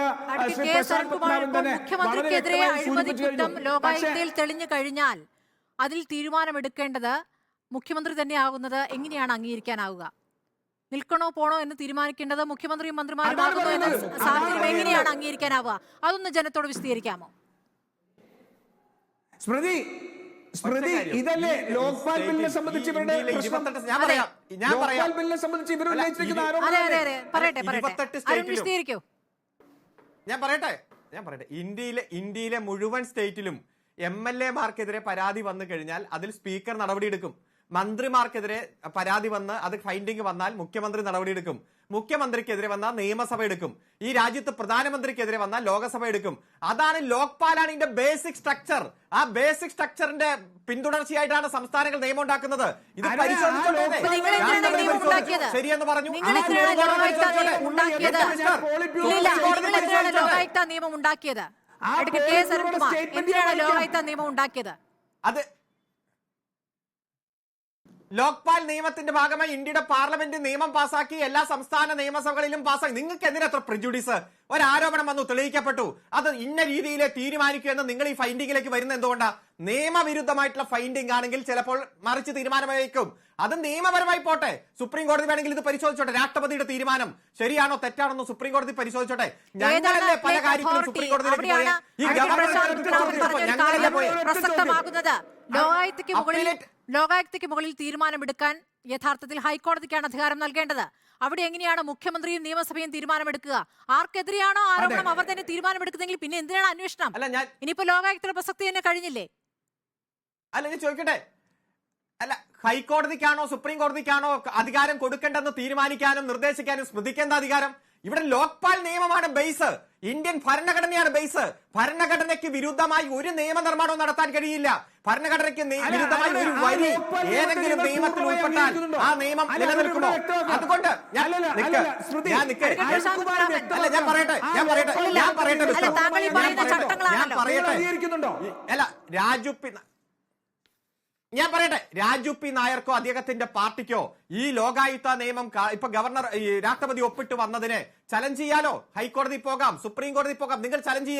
മുഖ്യമന്ത്രിക്കെതിരെ അഴിമതിക്കുറ്റം ലോകായുക്തയിൽ തെളിഞ്ഞു കഴിഞ്ഞാൽ അതിൽ തീരുമാനമെടുക്കേണ്ടത് മുഖ്യമന്ത്രി തന്നെ ആകുന്നത് എങ്ങനെയാണ് അംഗീകരിക്കാനാവുക? നിൽക്കണോ പോണോ എന്ന് തീരുമാനിക്കേണ്ടത് മുഖ്യമന്ത്രിയും മന്ത്രിമാരും അതാണ് ആകുന്നു എന്ന പറയുന്നത്. സാഹചര്യം അതാണ് എങ്ങനെയാണ് പറയുന്നത്. അംഗീകരിക്കാനാവുക? അതൊന്ന് ജനത്തോട് വിശദീകരിക്കാമോ? സ്മൃതി ഇതല്ലേ ലോക്പാൽ ബില്ലിനെ സംബന്ധിച്ച് ഇവരുടെ പ്രശ്നം? ലോക്പാൽ ബില്ലിനെ സംബന്ധിച്ച് ഇവർ ഉന്നയിച്ചിരിക്കുന്ന അതെ ആരോപണം അതെ അതെ പറയട്ടെ 28 അരുൺ വിശദീകരിക്കൂ. ഞാൻ പറയട്ടെ ഇന്ത്യയിലെ മുഴുവൻ സ്റ്റേറ്റിലും MLA-മാർക്കെതിരെ പരാതി വന്നു കഴിഞ്ഞാൽ അതിൽ സ്പീക്കർ നടപടിയെടുക്കും. മന്ത്രിമാർക്കെതിരെ പരാതി വന്ന് അത് ഫൈൻഡിങ് വന്നാൽ മുഖ്യമന്ത്രി നടപടിയെടുക്കും. മുഖ്യമന്ത്രിക്കെതിരെ വന്നാൽ നിയമസഭ എടുക്കും. ഈ രാജ്യത്ത് പ്രധാനമന്ത്രിക്കെതിരെ വന്നാൽ ലോകസഭ എടുക്കും. അതാണ് ലോക്പാലാണ് ഇതിന്റെ ബേസിക് സ്ട്രക്ചർ. ആ ബേസിക് സ്ട്രക്ചറിന്റെ പിന്തുടർച്ചയായിട്ടാണ് സംസ്ഥാനങ്ങൾ നിയമം ഉണ്ടാക്കുന്നത്. ഇത് ശരിയെന്ന് പറഞ്ഞു. ലോകായുക്ത നിയമം ഉണ്ടാക്കിയത് അഡ്വക്കേറ്റ് കെ എസ് അരുൺകുമാർ എന്തിനാണ് ലോകായുക്ത നിയമം ഉണ്ടാക്കിയത്? അത് ലോക്പാൽ നിയമത്തിന്റെ ഭാഗമായി ഇന്ത്യയുടെ പാർലമെന്റ് നിയമം പാസാക്കി, എല്ലാ സംസ്ഥാന നിയമസഭകളിലും പാസാക്കി. നിങ്ങൾക്ക് എന്തിനാ എത്ര പ്രിജുഡീസ്? ഒരാരോപണം വന്നു, തെളിയിക്കപ്പെട്ടു, അത് ഇന്ന രീതിയിലെ തീരുമാനിക്കൂ എന്ന് നിങ്ങൾ ഈ ഫൈൻഡിങ്ങിലേക്ക് വരുന്ന എന്തുകൊണ്ടാ? നിയമവിരുദ്ധമായിട്ടുള്ള ഫൈൻഡിംഗ് ആണെങ്കിൽ ചിലപ്പോൾ മറിച്ച് തീരുമാനമായിരിക്കും. അത് നിയമപരമായി പോട്ടെ, സുപ്രീം കോടതി വേണമെങ്കിൽ ഇത് പരിശോധിച്ചോട്ടെ. രാഷ്ട്രപതിയുടെ തീരുമാനം ശരിയാണോ തെറ്റാണോ എന്ന് സുപ്രീം കോടതി പരിശോധിച്ചോട്ടെ. ഞങ്ങളല്ലേ പല കാര്യങ്ങളും സുപ്രീം കോടതിയിലേക്ക് പോയത്. ഈ പ്രസക്തമാകുന്നത് ലോകായുക്തയ്ക്ക് മുകളിൽ തീരുമാനമെടുക്കാൻ യഥാർത്ഥത്തിൽ ഹൈക്കോടതിക്കാണ് അധികാരം നൽകേണ്ടത്. അവിടെ എങ്ങനെയാണ് മുഖ്യമന്ത്രിയും നിയമസഭയും തീരുമാനമെടുക്കുക? ആർക്കെതിരെയാണോ ആരോപണം അവർ തന്നെ തീരുമാനമെടുക്കുന്നെങ്കിൽ പിന്നെ എന്തിനാണ് അന്വേഷണം? ഇനിയിപ്പോ ലോകായുക്തയുടെ പ്രസക്തി തന്നെ കഴിഞ്ഞില്ലേ? അല്ല, ഞാൻ ചോദിക്കട്ടെ, അല്ല ഹൈക്കോടതിക്കാണോ സുപ്രീം കോടതിക്കാണോ അധികാരം കൊടുക്കേണ്ടെന്ന് തീരുമാനിക്കാനും നിർദ്ദേശിക്കാനും സ്മൃതിക്കേണ്ട അധികാരം? ഇവിടെ ലോക്പാൽ നിയമമാണ് ബേസ്. Indian ഭരണഘടനയാണ് base. ഭരണഘടനയ്ക്ക് വിരുദ്ധമായി ഒരു നിയമനിർമ്മാണവും നടത്താൻ കഴിയില്ല. ഭരണഘടനയ്ക്ക് വിരുദ്ധമായി ഒരു വരി ഏതെങ്കിലും നിയമത്തിൽ ഉൾപ്പെട്ടാൽ ആ നിയമം നിലനിൽക്കുമോ? അതുകൊണ്ട് ഞാൻ പറയട്ടെ, രാജു പി നായർക്കോ അദ്ദേഹത്തിന്റെ പാർട്ടിക്കോ ഈ ലോകായുക്ത നിയമം ഇപ്പൊ ഗവർണർ രാഷ്ട്രപതി ഒപ്പിട്ട് വന്നതിനെ ചലഞ്ച് ചെയ്യാലോ? ഹൈക്കോടതി പോകാം, സുപ്രീം കോടതി പോകാം. നിങ്ങൾ ചലഞ്ച്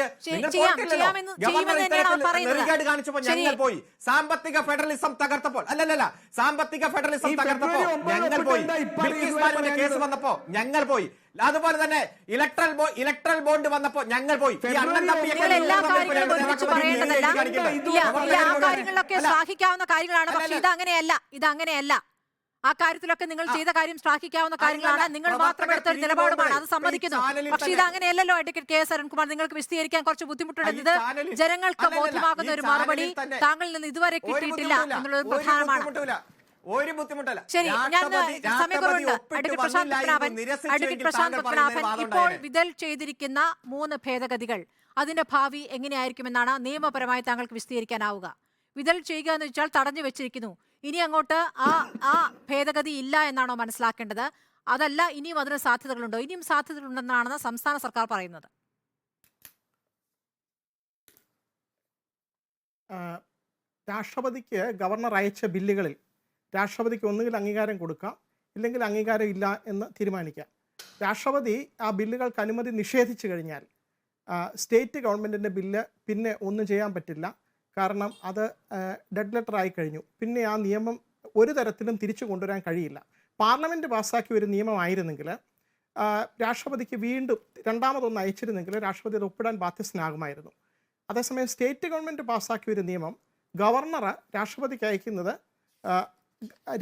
നെറുകേട് കാണിച്ചപ്പോ ഞങ്ങൾ പോയി. സാമ്പത്തിക ഫെഡറലിസം തകർത്തപ്പോൾ സാമ്പത്തിക ഫെഡറലിസം തകർത്തപ്പോൾ ഞങ്ങൾ പോയി. ബിൽക്കിസ് ബാനുവിന്റെ കേസ് വന്നപ്പോ ഞങ്ങൾ പോയി. അതുപോലെ തന്നെ ഇലക്ട്രൽ ബോണ്ട് വന്നപ്പോ ഞങ്ങൾ പോയി. ഈ അണ്ണൻ കാര്യങ്ങളൊക്കെ ശ്ലാഘിക്കാവുന്ന കാര്യങ്ങളാണ്. പക്ഷെ ഇതങ്ങനെയല്ല. ആ കാര്യത്തിലൊക്കെ നിങ്ങൾ ചെയ്ത കാര്യം ശ്ലാഘിക്കാവുന്ന കാര്യങ്ങളാണ്. നിങ്ങൾ മാത്രം എടുത്തൊരു നിലപാടുമാണ്, അത് സമ്മതിക്കുന്നു. പക്ഷെ ഇത് അങ്ങനെയല്ലല്ലോ അഡ്വക്കേറ്റ് കെ എസ് അരുൺകുമാർ. നിങ്ങൾക്ക് വിശദീകരിക്കാൻ കുറച്ച് ബുദ്ധിമുട്ടുണ്ട്. ഇത് ജനങ്ങൾക്ക് ബോധ്യമാകുന്ന ഒരു മറുപടി താങ്കളിൽ നിന്ന് ഇതുവരെ കിട്ടിയിട്ടില്ല എന്നുള്ളത് പ്രധാനമാണ്. ഒരു ബുദ്ധിമുട്ടല്ല. ശരി, ഞാൻ സമയക്കുറവുണ്ട്. അഡ്വക്കേറ്റ് പ്രശാന്ത് പത്മനാഭൻ, ഇപ്പോൾ വിധൽ ചെയ്തിരിക്കുന്ന 3 ഭേദഗതികൾ അതിന്റെ ഭാവി എങ്ങനെയായിരിക്കുമെന്നാണ് നിയമപരമായി താങ്കൾക്ക് വിശദീകരിക്കാനാവുക? വിധൽ ചെയ്യുക എന്ന് വെച്ചാൽ തടഞ്ഞു വെച്ചിരിക്കുന്നു. ഇനി അങ്ങോട്ട് ആ ഭേദഗതി ഇല്ല എന്നാണോ മനസ്സിലാക്കേണ്ടത്? അതല്ല, ഇനിയും അതിന് സാധ്യതകളുണ്ടോ? ഇനിയും സാധ്യതകളുണ്ടെന്നാണ് സംസ്ഥാന സർക്കാർ പറയുന്നത്. രാഷ്ട്രപതിക്ക് ഗവർണർ അയച്ച ബില്ലുകളിൽ രാഷ്ട്രപതിക്ക് ഒന്നുകിൽ അംഗീകാരം കൊടുക്കാം, ഇല്ലെങ്കിൽ അംഗീകാരം ഇല്ല എന്ന് തീരുമാനിക്കാം. രാഷ്ട്രപതി ആ ബില്ലുകൾക്ക് അനുമതി നിഷേധിച്ചു കഴിഞ്ഞാൽ സ്റ്റേറ്റ് ഗവൺമെൻറ്റിൻ്റെ ബില്ല് പിന്നെ ഒന്നും ചെയ്യാൻ പറ്റില്ല. കാരണം അത് ഡെഡ് ലെറ്റർ ആയി കഴിഞ്ഞു. പിന്നെ ആ നിയമം ഒരു തരത്തിലും തിരിച്ചു കൊണ്ടുവരാൻ കഴിയില്ല. പാർലമെൻറ്റ് പാസ്സാക്കിയ ഒരു നിയമമായിരുന്നെങ്കിൽ രാഷ്ട്രപതിക്ക് വീണ്ടും രണ്ടാമതൊന്ന് അയച്ചിരുന്നെങ്കിൽ രാഷ്ട്രപതി അത് ഒപ്പിടാൻ ബാധ്യസ്ഥനാകുമായിരുന്നു. അതേസമയം സ്റ്റേറ്റ് ഗവൺമെൻറ് പാസ്സാക്കിയ ഒരു നിയമം ഗവർണർ രാഷ്ട്രപതിക്ക് അയക്കുന്നത്,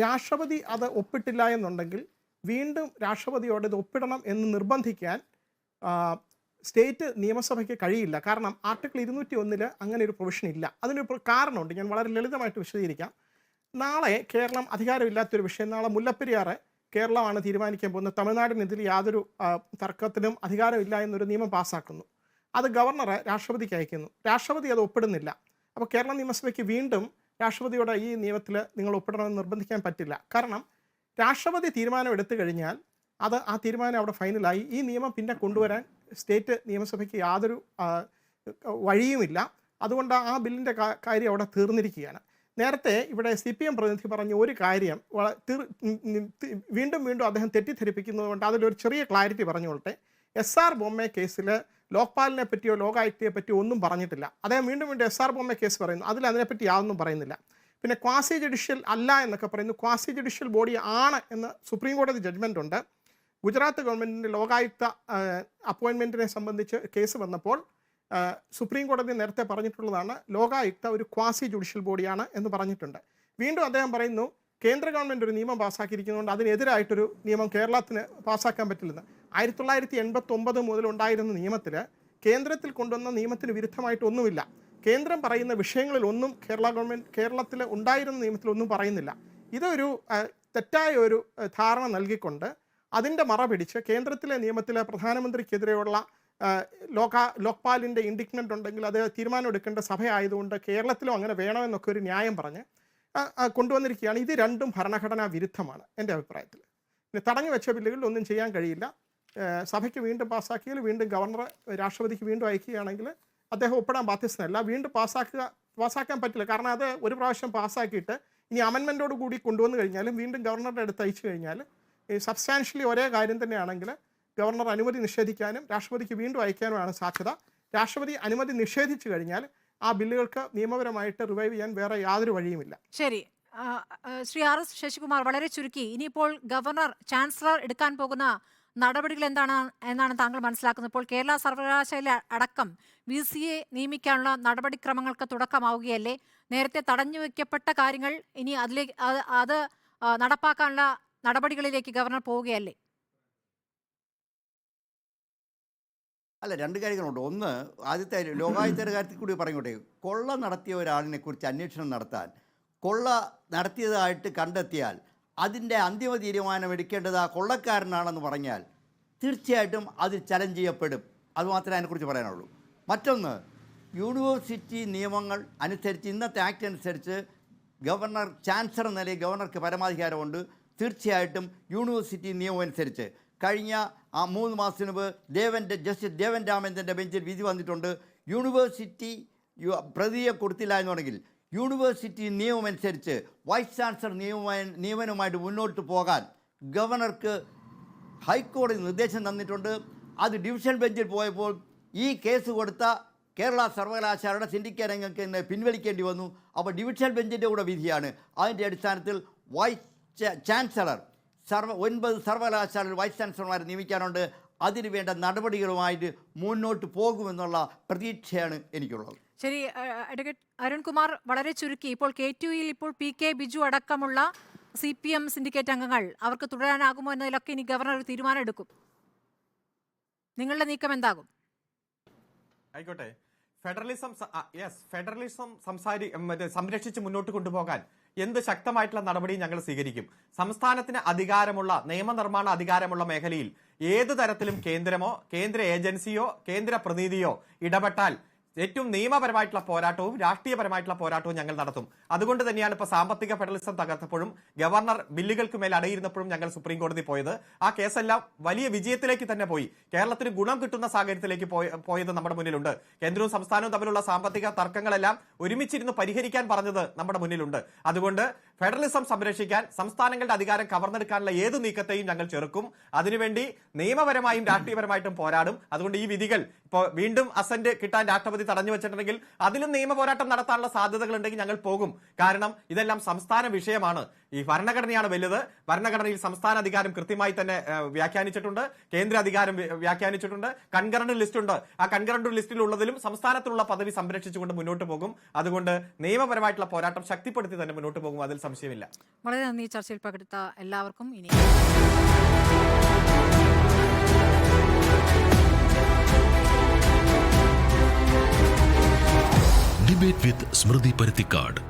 രാഷ്ട്രപതി അത് ഒപ്പിട്ടില്ല എന്നുണ്ടെങ്കിൽ വീണ്ടും രാഷ്ട്രപതിയോട് ഇത് ഒപ്പിടണം എന്ന് നിർബന്ധിക്കാൻ സ്റ്റേറ്റ് നിയമസഭയ്ക്ക് കഴിയില്ല. കാരണം ആർട്ടിക്കിൾ 201 അങ്ങനെ ഒരു പ്രൊവിഷൻ ഇല്ല. അതിനൊരു കാരണമുണ്ട്. ഞാൻ വളരെ ലളിതമായിട്ട് വിശദീകരിക്കാം. നാളെ കേരളം അധികാരമില്ലാത്തൊരു വിഷയം, നാളെ മുല്ലപ്പെരിയാർ കേരളമാണ് തീരുമാനിക്കാൻ പോകുന്നത്. തമിഴ്നാടിനെതിരെ യാതൊരു തർക്കത്തിനും അധികാരമില്ല എന്നൊരു നിയമം പാസ്സാക്കുന്നു. അത് ഗവർണർ രാഷ്ട്രപതിക്ക് അയക്കുന്നു. രാഷ്ട്രപതി അത് ഒപ്പിടുന്നില്ല. അപ്പോൾ കേരള നിയമസഭയ്ക്ക് വീണ്ടും രാഷ്ട്രപതിയോട് ഈ നിയമത്തിൽ നിങ്ങൾ ഒപ്പിടണമെന്ന് നിർബന്ധിക്കാൻ പറ്റില്ല. കാരണം രാഷ്ട്രപതി തീരുമാനം എടുത്തു കഴിഞ്ഞാൽ ആ തീരുമാനം അവിടെ ഫൈനലായി. ഈ നിയമം പിന്നെ കൊണ്ടുവരാൻ സ്റ്റേറ്റ് നിയമസഭയ്ക്ക് യാതൊരു വഴിയുമില്ല. അതുകൊണ്ട് ആ ബില്ലിൻ്റെ കാര്യം അവിടെ തീർന്നിരിക്കുകയാണ്. നേരത്തെ ഇവിടെ CPM പ്രതിനിധി പറഞ്ഞ ഒരു കാര്യം വീണ്ടും അദ്ദേഹം തെറ്റിദ്ധരിപ്പിക്കുന്നതുകൊണ്ട് അതിലൊരു ചെറിയ ക്ലാരിറ്റി പറഞ്ഞുകൊള്ളട്ടെ. SR ബൊമ്മെ കേസിൽ ലോക്പാലിനെ പറ്റിയോ ലോകായുക്തയെ പറ്റിയോ ഒന്നും പറഞ്ഞിട്ടില്ല. അദ്ദേഹം വീണ്ടും SR ബൊമ്മെ കേസ് പറയുന്നു. അതിനെപ്പറ്റി യാതൊന്നും പറയുന്നില്ല. പിന്നെ ക്വാസി ജുഡീഷ്യൽ അല്ല എന്നൊക്കെ പറയുന്നു. ക്വാസി ജുഡീഷ്യൽ ബോഡി ആണ് എന്ന് സുപ്രീം കോടതി ജഡ്ജ്മെൻ്റ് ഉണ്ട്. ഗുജറാത്ത് ഗവൺമെൻറ്റിൻ്റെ ലോകായുക്ത അപ്പോയിൻമെൻറ്റിനെ സംബന്ധിച്ച് കേസ് വന്നപ്പോൾ സുപ്രീം കോടതി നേരത്തെ പറഞ്ഞിട്ടുള്ളതാണ് ലോകായുക്ത ഒരു ക്വാസി ജുഡീഷ്യൽ ബോഡിയാണ് എന്ന് പറഞ്ഞിട്ടുണ്ട്. വീണ്ടും അദ്ദേഹം പറയുന്നു കേന്ദ്ര ഗവൺമെൻറ് ഒരു നിയമം പാസ്സാക്കിയിരിക്കുന്നതുകൊണ്ട് അതിനെതിരായിട്ടൊരു നിയമം കേരളത്തിന് പാസ്സാക്കാൻ പറ്റില്ലെന്ന്. 1989 മുതൽ ഉണ്ടായിരുന്ന നിയമത്തിൽ കേന്ദ്രത്തിൽ കൊണ്ടുവന്ന നിയമത്തിന് വിരുദ്ധമായിട്ടൊന്നുമില്ല. കേന്ദ്രം പറയുന്ന വിഷയങ്ങളിലൊന്നും കേരളത്തിൽ ഉണ്ടായിരുന്ന നിയമത്തിലൊന്നും പറയുന്നില്ല. ഇതൊരു തെറ്റായ ഒരു ധാരണ നൽകിക്കൊണ്ട് അതിൻ്റെ മറ പിടിച്ച് കേന്ദ്രത്തിലെ നിയമത്തിലെ പ്രധാനമന്ത്രിക്കെതിരെയുള്ള ലോക്പാലിൻ്റെ ഇൻഡിഗ്നൻ്റ് ഉണ്ടെങ്കിൽ അത് തീരുമാനം എടുക്കേണ്ട സഭയായതുകൊണ്ട് കേരളത്തിലും അങ്ങനെ വേണമെന്നൊക്കെ ഒരു ന്യായം പറഞ്ഞ് കൊണ്ടുവന്നിരിക്കുകയാണ്. ഇത് രണ്ടും ഭരണഘടനാ വിരുദ്ധമാണ് എൻ്റെ അഭിപ്രായത്തിൽ. പിന്നെ തടഞ്ഞു വെച്ച ബില്ലുകളിൽ ഒന്നും ചെയ്യാൻ കഴിയില്ല. സഭയ്ക്ക് വീണ്ടും പാസ്സാക്കിയാൽ വീണ്ടും ഗവർണർ രാഷ്ട്രപതിക്ക് വീണ്ടും അയക്കുകയാണെങ്കിൽ അദ്ദേഹം ഒപ്പിടാൻ ബാധ്യസ്ഥനല്ല. വീണ്ടും പാസ്സാക്കാൻ പറ്റില്ല. കാരണം അത് ഒരു പ്രാവശ്യം പാസ്സാക്കിയിട്ട് ഇനി അമെൻമെൻറ്റോട് കൂടി കൊണ്ടുവന്നു കഴിഞ്ഞാലും വീണ്ടും ഗവർണറുടെ അടുത്ത് അയച്ചു കഴിഞ്ഞാൽ സബ്സ്റ്റാൻഷ്യലി ഒരേ കാര്യം തന്നെയാണെങ്കിൽ ഗവർണർ അനുമതി നിഷേധിക്കാനും രാഷ്ട്രപതിക്ക് വീണ്ടും അയക്കാനുമാണ് സാധ്യത. രാഷ്ട്രപതി അനുമതി നിഷേധിച്ചു കഴിഞ്ഞാൽ ആ ബില്ലുകൾക്ക് നിയമപരമായിട്ട് റിവൈവ് ചെയ്യാൻ വേറെ യാതൊരു വഴിയുമില്ല. ശരി, ശ്രീ ആർ എസ് ശശികുമാർ, വളരെ ചുരുക്കി ഇനിയിപ്പോൾ ഗവർണർ ചാൻസലർ എടുക്കാൻ പോകുന്ന നടപടികൾ എന്നാണ് താങ്കൾ മനസ്സിലാക്കുന്നത്? ഇപ്പോൾ കേരള സർവകലാശാല അടക്കം VC-യെ നിയമിക്കാനുള്ള നടപടിക്രമങ്ങൾക്ക് തുടക്കമാവുകയല്ലേ? നേരത്തെ തടഞ്ഞു വയ്ക്കപ്പെട്ട കാര്യങ്ങൾ ഇനി അത് നടപ്പാക്കാനുള്ള നടപടികളിലേക്ക് ഗവർണർ പോവുകയല്ലേ? അല്ല, രണ്ട് കാര്യങ്ങളുണ്ട്. ഒന്ന്, ആദ്യത്തെ ലോകായുക്തയുടെ കാര്യത്തിൽ കൂടി പറഞ്ഞോട്ടെ. കൊള്ള നടത്തിയ ഒരാളിനെ കുറിച്ച് അന്വേഷണം നടത്താൻ, കൊള്ള നടത്തിയതായിട്ട് കണ്ടെത്തിയാൽ അതിൻ്റെ അന്തിമ തീരുമാനം എടുക്കേണ്ടത് ആ കൊള്ളക്കാരനാണെന്ന് പറഞ്ഞാൽ തീർച്ചയായിട്ടും അത് ചലഞ്ച് ചെയ്യപ്പെടും. അതുമാത്രമേ അതിനെക്കുറിച്ച് പറയാനുള്ളൂ. മറ്റൊന്ന്, യൂണിവേഴ്സിറ്റി നിയമങ്ങൾ അനുസരിച്ച്, ഇന്നത്തെ ആക്ട് അനുസരിച്ച് ഗവർണർ ചാൻസലർ നിലയിൽ ഗവർണർക്ക് പരമാധികാരമുണ്ട്. തീർച്ചയായിട്ടും യൂണിവേഴ്സിറ്റി നിയമം അനുസരിച്ച് കഴിഞ്ഞ 3 മാസത്തിന് മുമ്പ് ജസ്റ്റിസ് ദേവൻ രാമേന്ദ്രൻ്റെ ബെഞ്ചിൽ വിധി വന്നിട്ടുണ്ട്. യൂണിവേഴ്സിറ്റി പ്രതിയെ കൊടുത്തില്ല എന്നുണ്ടെങ്കിൽ യൂണിവേഴ്സിറ്റി നിയമം അനുസരിച്ച് വൈസ് ചാൻസലർ നിയമനവുമായിട്ട് മുന്നോട്ട് പോകാൻ ഗവർണർക്ക് ഹൈക്കോടതി നിർദ്ദേശം തന്നിട്ടുണ്ട്. അത് ഡിവിഷൻ ബെഞ്ചിൽ പോയപ്പോൾ ഈ കേസ് കൊടുത്ത കേരള സർവകലാശാലയുടെ സിൻഡിക്കേറ്റ് അംഗങ്ങൾക്ക് ഇന്ന് പിൻവലിക്കേണ്ടി വന്നു. അപ്പോൾ ഡിവിഷൻ ബെഞ്ചിൻ്റെ കൂടെ വിധിയാണ്. അതിൻ്റെ അടിസ്ഥാനത്തിൽ വൈസ് ചാൻസലർ 9 സർവകലാശാലയിൽ വൈസ് ചാൻസലർമാരെ നിയമിക്കാനുണ്ട്. അതിന് വേണ്ട നടപടികളുമായിട്ട് മുന്നോട്ട് പോകുമെന്നുള്ള പ്രതീക്ഷയാണ് എനിക്കുള്ളത്. ശരി, അഡ്വക്കേറ്റ് അരുൺകുമാർ, വളരെ ചുരുക്കി ഇപ്പോൾ KTUയിൽ ഇപ്പോൾ PK ബിജു അടക്കമുള്ള CPM സിൻഡിക്കേറ്റ് അംഗങ്ങൾ അവർക്ക് തുടരാനാകുമോ എന്നതിലൊക്കെ ഇനി ഗവർണർ ഒരു തീരുമാനം എടുക്കും. നിങ്ങളുടെ നീക്കം എന്താകും? ആയിക്കോട്ടെ, ഫെഡറലിസം സംരക്ഷിച്ച് മുന്നോട്ട് കൊണ്ടുപോകാൻ എന്ത് ശക്തമായിട്ടുള്ള നടപടിയും ഞങ്ങൾ സ്വീകരിക്കും. സംസ്ഥാനത്തിന് അധികാരമുള്ള, നിയമനിർമ്മാണ അധികാരമുള്ള മേഖലയിൽ ഏത് തരത്തിലും കേന്ദ്രമോ കേന്ദ്ര ഏജൻസിയോ കേന്ദ്ര പ്രതിനിധിയോ ഇടപെട്ടാൽ ഏറ്റവും നിയമപരമായിട്ടുള്ള പോരാട്ടവും രാഷ്ട്രീയപരമായിട്ടുള്ള പോരാട്ടവും ഞങ്ങൾ നടത്തും. അതുകൊണ്ട് തന്നെയാണ് ഇപ്പോൾ സാമ്പത്തിക ഫെഡറലിസം തകർത്തപ്പോഴും ഗവർണർ ബില്ലുകൾക്ക് മേൽ അടയിരുന്നപ്പോഴും ഞങ്ങൾ സുപ്രീം കോടതി പോയത്. ആ കേസെല്ലാം വലിയ വിജയത്തിലേക്ക് തന്നെ പോയി. കേരളത്തിന് ഗുണം കിട്ടുന്ന സാഹചര്യത്തിലേക്ക് പോയത് നമ്മുടെ മുന്നിലുണ്ട്. കേന്ദ്രവും സംസ്ഥാനവും തമ്മിലുള്ള സാമ്പത്തിക തർക്കങ്ങളെല്ലാം ഒരുമിച്ചിരുന്ന് പരിഹരിക്കാൻ പറഞ്ഞത് നമ്മുടെ മുന്നിലുണ്ട്. അതുകൊണ്ട് ഫെഡറലിസം സംരക്ഷിക്കാൻ, സംസ്ഥാനങ്ങളുടെ അധികാരം കവർന്നെടുക്കാനുള്ള ഏത് നീക്കത്തെയും ഞങ്ങൾ ചെറുക്കും. അതിനുവേണ്ടി നിയമപരമായും രാഷ്ട്രീയപരമായിട്ടും പോരാടും. അതുകൊണ്ട് ഈ വിധികൾ ഇപ്പോൾ വീണ്ടും അസന്റ് കിട്ടാൻ രാഷ്ട്രപതി തടഞ്ഞു വെച്ചിട്ടുണ്ടെങ്കിൽ അതിലും നിയമ പോരാട്ടം നടത്താനുള്ള സാധ്യതകൾ ഉണ്ടെങ്കിൽ ഞങ്ങൾ പോകും. കാരണം ഇതെല്ലാം സംസ്ഥാന വിഷയമാണ്. ഈ ഭരണഘടനയാണ് വലുത്. ഭരണഘടനയിൽ സംസ്ഥാന അധികാരം കൃത്യമായി തന്നെ വ്യാഖ്യാനിച്ചിട്ടുണ്ട്. കേന്ദ്ര അധികാരം വ്യാഖ്യാനിച്ചിട്ടുണ്ട്. കൺകറന്റ് ലിസ്റ്റ് ഉണ്ട്. ആ കൺകറന്റ് ലിസ്റ്റിലുള്ളതിലും സംസ്ഥാനത്തിലുള്ള പദവി സംരക്ഷിച്ചുകൊണ്ട് മുന്നോട്ട് പോകും. അതുകൊണ്ട് നിയമപരമായിട്ടുള്ള പോരാട്ടം ശക്തിപ്പെടുത്തി തന്നെ മുന്നോട്ട് പോകും. അതിൽ സംശയമില്ല. വളരെ നന്ദി ചർച്ചയിൽ പങ്കെടുത്ത എല്ലാവർക്കും. ഇനി ഡിബേറ്റ് വിത്ത് സ്മൃതി പരുത്തിക്കാട്.